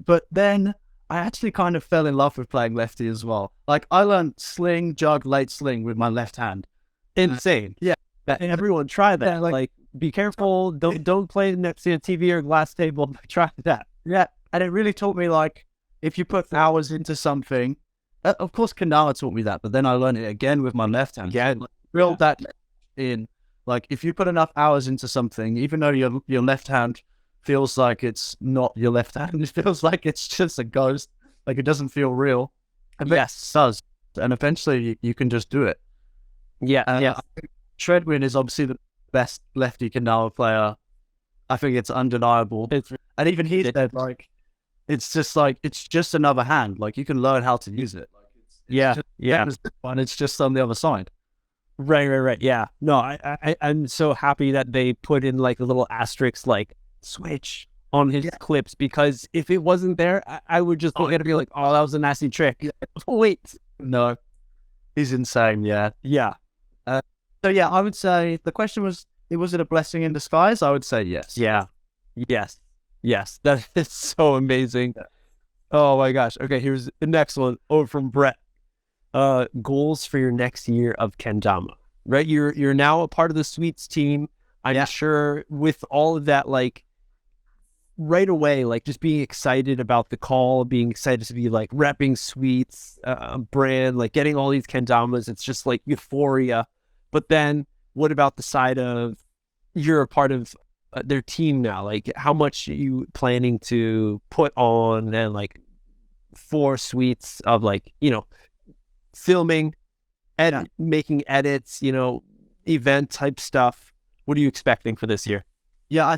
B: but then I actually kind of fell in love with playing lefty as well. Like I learned sling, jug, late sling with my left hand.
A: Insane.
B: Yeah.
A: Everyone try that.
B: Yeah,
A: like, be careful. Don't play next to a TV or glass table. Try that.
B: Yeah. And it really taught me, like, if you put hours into something, of course kendama taught me that, but then I learned it again with my left hand.
A: Yeah.
B: Like, build that in. Like if you put enough hours into something, even though your left hand feels like it's not your left hand, it feels like it's just a ghost, like it doesn't feel real.
A: Yes.
B: It does. And eventually you can just do it.
A: Yeah.
B: I think Treadwin is obviously the best lefty kendama player. I think it's undeniable. And even he said, like, it's just another hand. Like you can learn how to use it. Like it's just on the other side.
A: Right. Yeah. No, I'm so happy that they put in like a little asterisk, like switch on his clips, because if it wasn't there, I would just look at it and be like, oh, that was a nasty trick.
B: Yeah.
A: Wait.
B: No, he's insane. Yeah.
A: Yeah.
B: So yeah, I would say the question was it a blessing in disguise? I would say yes.
A: Yeah. Yes. That is so amazing. Yeah. Oh my gosh. Okay, here's the next one over from Brett. Goals for your next year of kendama, right? You're now a part of the Sweets team. I'm sure with all of that, like right away, like just being excited about the call, being excited to be like repping Sweets brand, like getting all these kendamas, it's just like euphoria. But then what about the side of you're a part of their team now? Like how much are you planning to put on, and like for Sweets of like, filming and making edits, event type stuff. What are you expecting for this year?
B: Yeah,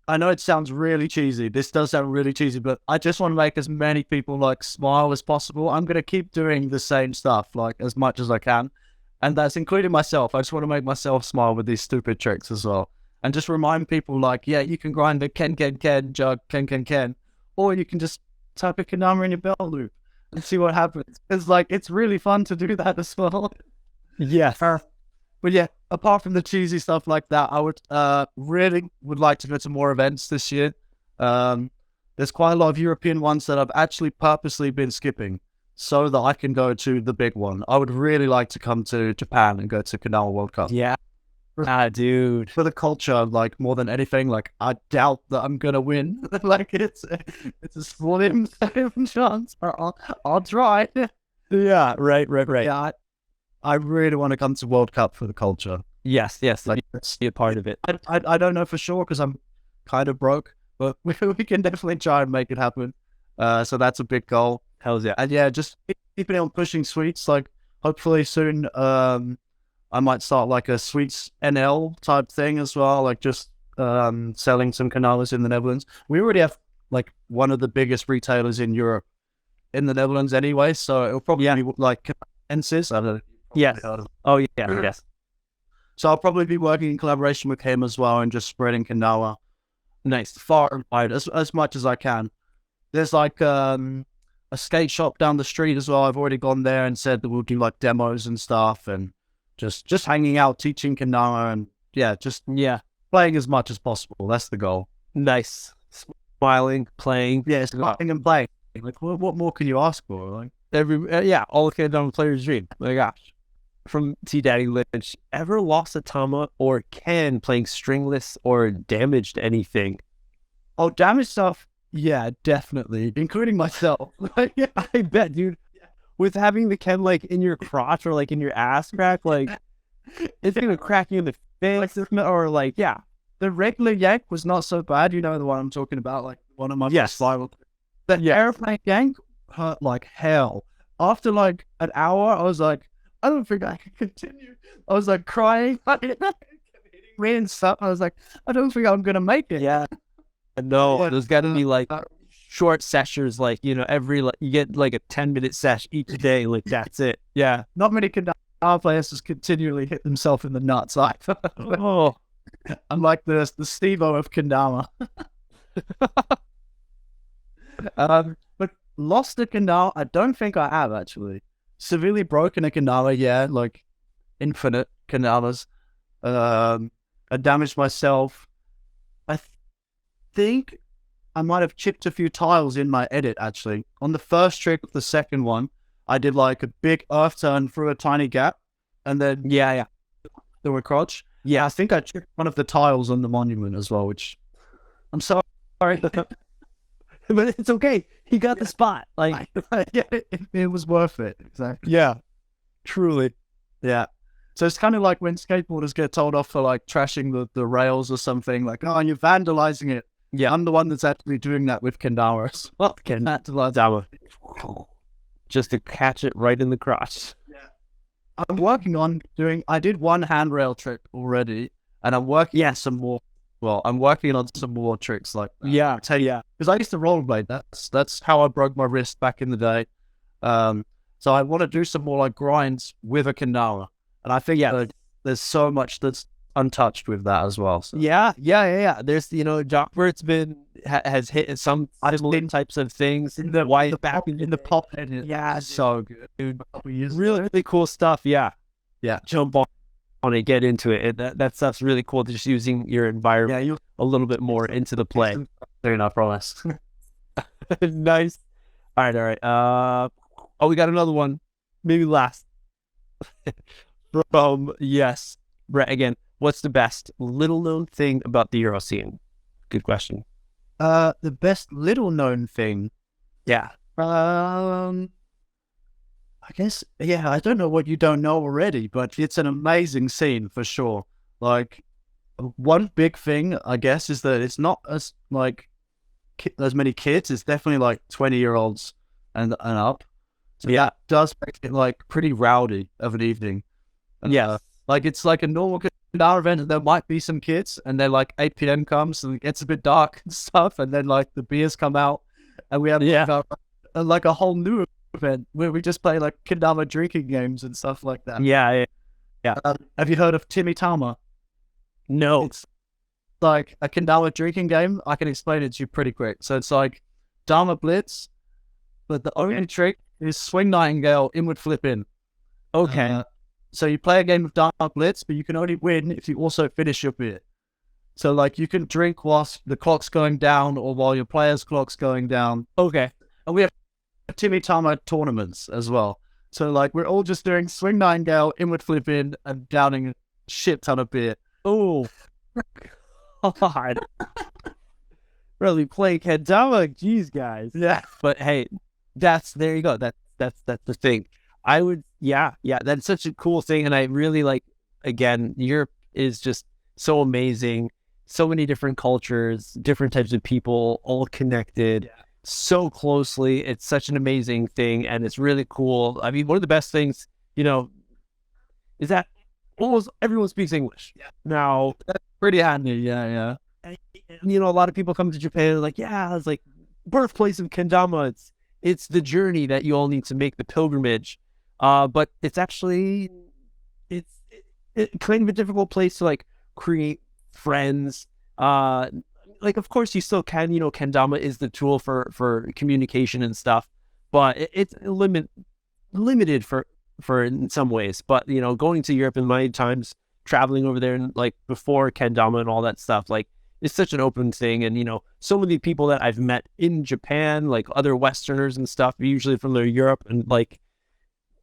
B: I know it sounds really cheesy. This does sound really cheesy, but I just want to make as many people like smile as possible. I'm going to keep doing the same stuff like as much as I can. And that's including myself. I just want to make myself smile with these stupid tricks as well. And just remind people like, yeah, you can grind the ken, jug, ken. Or you can just type a kendama in your belt loop and see what happens. It's really fun to do that as well.
A: Yes.
B: But yeah, apart from the cheesy stuff like that, I would really would like to go to more events this year. There's quite a lot of European ones that I've actually purposely been skipping so that I can go to the big one. I would really like to come to Japan and go to Kendama World Cup.
A: Yeah. Dude.
B: For the culture, like more than anything, like I doubt that I'm gonna win. Like it's a slim chance. I'll try.
A: Yeah, right.
B: Yeah, I really want to come to World Cup for the culture.
A: Yes,
B: like
A: be a part of it.
B: I don't know for sure because I'm kind of broke, but we can definitely try and make it happen. So that's a big goal.
A: Hells yeah.
B: And yeah, just keeping on pushing Sweets. Like hopefully soon, I might start like a Sweets NL type thing as well. Like just selling some canalas in the Netherlands. We already have like one of the biggest retailers in Europe in the Netherlands anyway. So it'll probably be like Ensis. I don't know.
A: Yes. Oh yeah. Yes.
B: So I'll probably be working in collaboration with him as well and just spreading kendama.
A: Nice.
B: Far and wide as much as I can. There's like a skate shop down the street as well. I've already gone there and said that we'll do like demos and stuff and just hanging out, teaching kendama and playing as much as possible. That's the goal.
A: Nice. Smiling, playing.
B: Yeah, smiling and playing. Like what more can you ask for? Like
A: all the kendama players' dream. My gosh. From T Daddy Lynch, ever lost a tama or can playing stringless or damaged anything?
B: Oh, damaged stuff. Yeah, definitely, including myself.
A: I bet, dude. With having the ken like in your crotch or like in your ass crack, like it's gonna crack you in the face, or like
B: The regular yank was not so bad. You know the one I'm talking about, like one of my survival. The airplane yank hurt like hell. After like an hour, I was like, I don't think I can continue. I was like crying, and stuff. I was like, I don't think I'm gonna make it.
A: Yeah. No, there's got to be like short sessions, like, you know, you get like a 10-minute sesh each day, like that's it. Yeah.
B: Not many kendama players just continually hit themselves in the nuts. Like,
A: Oh,
B: I'm like the Steve-O of kendama. But lost a kendama, I don't think I have actually. Severely broken a kendama, yeah, like infinite kendamas. I damaged myself. I think I might have chipped a few tiles in my edit, actually. On the first trick of the second one, I did like a big earth turn through a tiny gap, and then
A: yeah.
B: through a crotch.
A: Yeah.
B: I think I chipped one of the tiles on the monument as well, which I'm sorry.
A: But it's okay. He got the spot. Like,
B: Yeah, it was worth it. Exactly.
A: yeah, truly.
B: Yeah. So it's kind of like when skateboarders get told off for like trashing the rails or something, like, oh, you're vandalizing it. Yeah, I'm the one that's actually doing that with kendamas.
A: Well, Dama. Just to catch it right in the crotch.
B: Yeah. I did one handrail trick already, and I'm working on some more. Well, I'm working on some more tricks like that.
A: Yeah.
B: Because I used to rollerblade. That's how I broke my wrist back in the day. So I want to do some more like grinds with a kendama. And I think there's so much that's untouched with that as well. So.
A: Yeah. There's, you know, Jockbert's has hit some types of things
B: in the pop edit.
A: Yeah,
B: so good, dude.
A: Really cool stuff. Yeah. Jump on it, get into it. That stuff's really cool. Just using your environment a little bit more into the play.
B: Soon, I promise.
A: Nice. All right. We got another one. Maybe last. From Brett again. What's the best little known thing about the Euro scene? Good question.
B: The best little known thing.
A: Yeah.
B: I guess, I don't know what you don't know already, but it's an amazing scene for sure. Like, one big thing, I guess, is that it's not as, like, as many kids. It's definitely, like, 20-year-olds and up. So that does make it, like, pretty rowdy of an evening. Like, it's like a normal kendama event, and there might be some kids, and then, like, 8 p.m. comes, and it gets a bit dark and stuff, and then, like, the beers come out, and we have, like a whole new event where we just play like kendama drinking games and stuff like that.
A: Yeah.
B: Have you heard of Timmy Tama?
A: No.
B: It's like a kendama drinking game. I can explain it to you pretty quick. So it's like Dama Blitz, but the only trick is swing nightingale inward flip in.
A: Okay.
B: So you play a game of Dama Blitz, but you can only win if you also finish your beer. So like you can drink whilst the clock's going down or while your player's clock's going down.
A: Okay.
B: And we have Timmy Tama tournaments as well. So like we're all just doing swing nightingale, inward flip in, and downing a shit ton of beer.
A: Oh, God. Really play kendama, jeez, guys.
B: Yeah,
A: but hey, there you go. That's the thing. I would, that's such a cool thing, and I really like. Again, Europe is just so amazing. So many different cultures, different types of people, all connected. Yeah. So closely. It's such an amazing thing, and it's really cool. I mean, one of the best things, you know, is that almost everyone speaks English.
B: Yeah.
A: Now,
B: that's pretty handy. Yeah.
A: And, you know, a lot of people come to Japan and like, it's like birthplace of kendama. It's the journey that you all need to make the pilgrimage. But it's actually it's kind of a difficult place to like create friends. Like, of course, you still can, you know, kendama is the tool for communication and stuff, but it's limited for in some ways. But, you know, going to Europe in my times, traveling over there and like before kendama and all that stuff, like it's such an open thing. And, you know, so many people that I've met in Japan, like other Westerners and stuff, usually from Europe, and like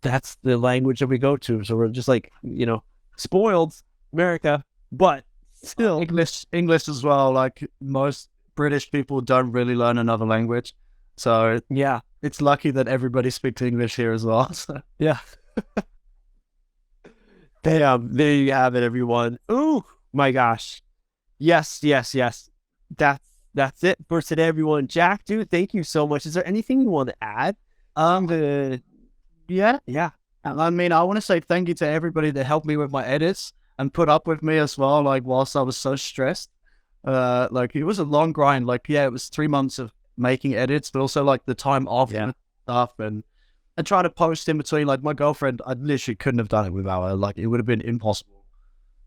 A: that's the language that we go to. So we're just like, you know, spoiled America, but still
B: English as well. Like most British people don't really learn another language, so
A: yeah,
B: it's lucky that everybody speaks English here as well. So.
A: Yeah. Damn, there you have it, everyone. Ooh, my gosh. Yes. That's it for today, everyone. Jack, dude, thank you so much. Is there anything you want to add?
B: Yeah. I mean, I want to say thank you to everybody that helped me with my edits and put up with me as well, like whilst I was so stressed. Like it was a long grind. Like, it was 3 months of making edits, but also like the time after and stuff, and try to post in between. Like my girlfriend, I literally couldn't have done it without her. Like it would have been impossible.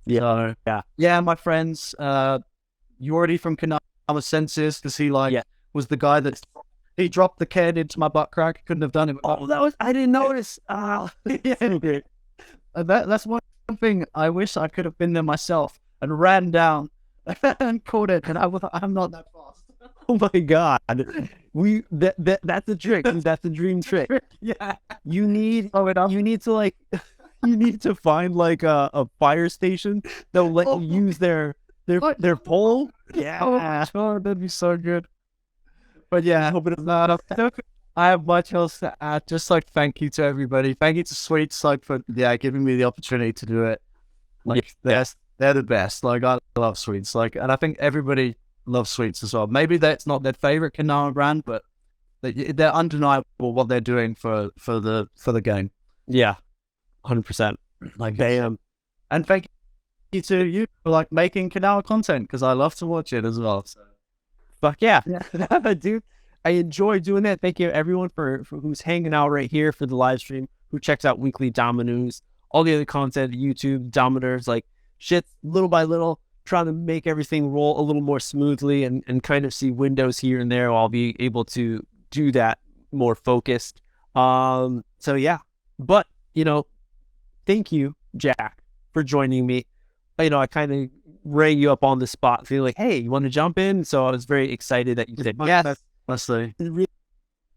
A: Yeah.
B: So, yeah, my friends, you already from Kendama Senses, because he was the guy that he dropped the can into my butt crack. Couldn't have done it.
A: I didn't notice.
B: Yeah. That's one thing I wish I could have been there myself and ran down and caught it. And I'm not that fast.
A: Oh my God. That's the trick. That's the dream trick.
B: Yeah.
A: You need to find like a fire station that'll let you use their pole.
B: Yeah. Oh, that'd be so good. But yeah, I have much else to add. Just like thank you to everybody. Thank you to Sweets like for giving me the opportunity to do it. Like they're the best. Like I love Sweets. Like, and I think everybody loves Sweets as well. Maybe that's not their favorite Kendama brand, but they're undeniable what they're doing for the game.
A: Yeah, 100%.
B: Like damn. And thank you to you for like making Kendama content, because I love to watch it as well. So.
A: Fuck yeah. Dude, I enjoy doing that. Thank you everyone for who's hanging out right here for the live stream, who checks out weekly Dama news, all the other content, YouTube, Dominators, like shit, little by little, trying to make everything roll a little more smoothly and kind of see windows here and there. I'll be able to do that more focused. So yeah, but thank you, Jack, for joining me. I kind of rang you up on the spot, feeling like, hey, you want to jump in? So I was very excited that you said yes.
B: Honestly,
A: really,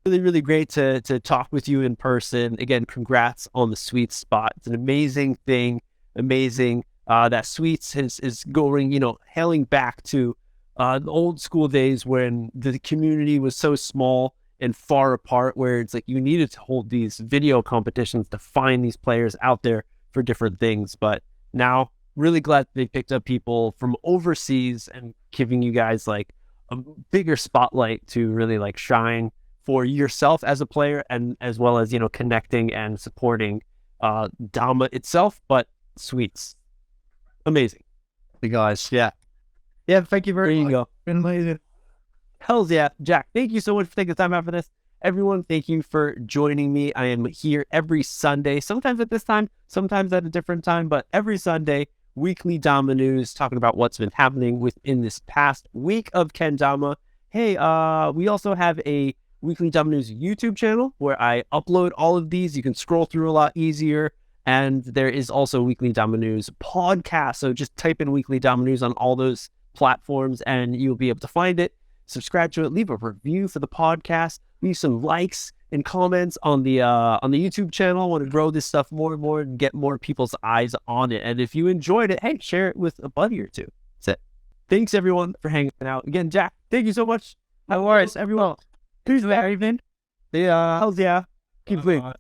A: really great to talk with you in person. Again, congrats on the Sweets spot. It's an amazing thing. Amazing that Sweets is going, hailing back to the old school days when the community was so small and far apart, where it's like you needed to hold these video competitions to find these players out there for different things. But now, really glad they picked up people from overseas and giving you guys like a bigger spotlight to really like shine for yourself as a player, and as well as connecting and supporting Dama itself, but Sweets, amazing.
B: The guys, yeah, thank you very much.
A: There you go.
B: Been amazing.
A: Hells yeah, Jack, thank you so much for taking the time out for this. Everyone, thank you for joining me. I am here every Sunday, sometimes at this time, sometimes at a different time, but every Sunday, weekly Dama news, talking about what's been happening within this past week of Kendama. Hey, we also have a weekly Dama news YouTube channel where I upload all of these. You can scroll through a lot easier. And there is also weekly Dama news podcast. So just type in weekly Dama news on all those platforms and you'll be able to find it. Subscribe to it, leave a review for the podcast, leave some likes and comments on the YouTube channel. I want to grow this stuff more and more and get more people's eyes on it. And if you enjoyed it, hey, share it with a buddy or two. That's it. Thanks everyone for hanging out. Again, Jack, thank you so much.
B: No worries, everyone.
A: Who's there, evening?
B: Yeah.
A: Hells yeah. Keep playing.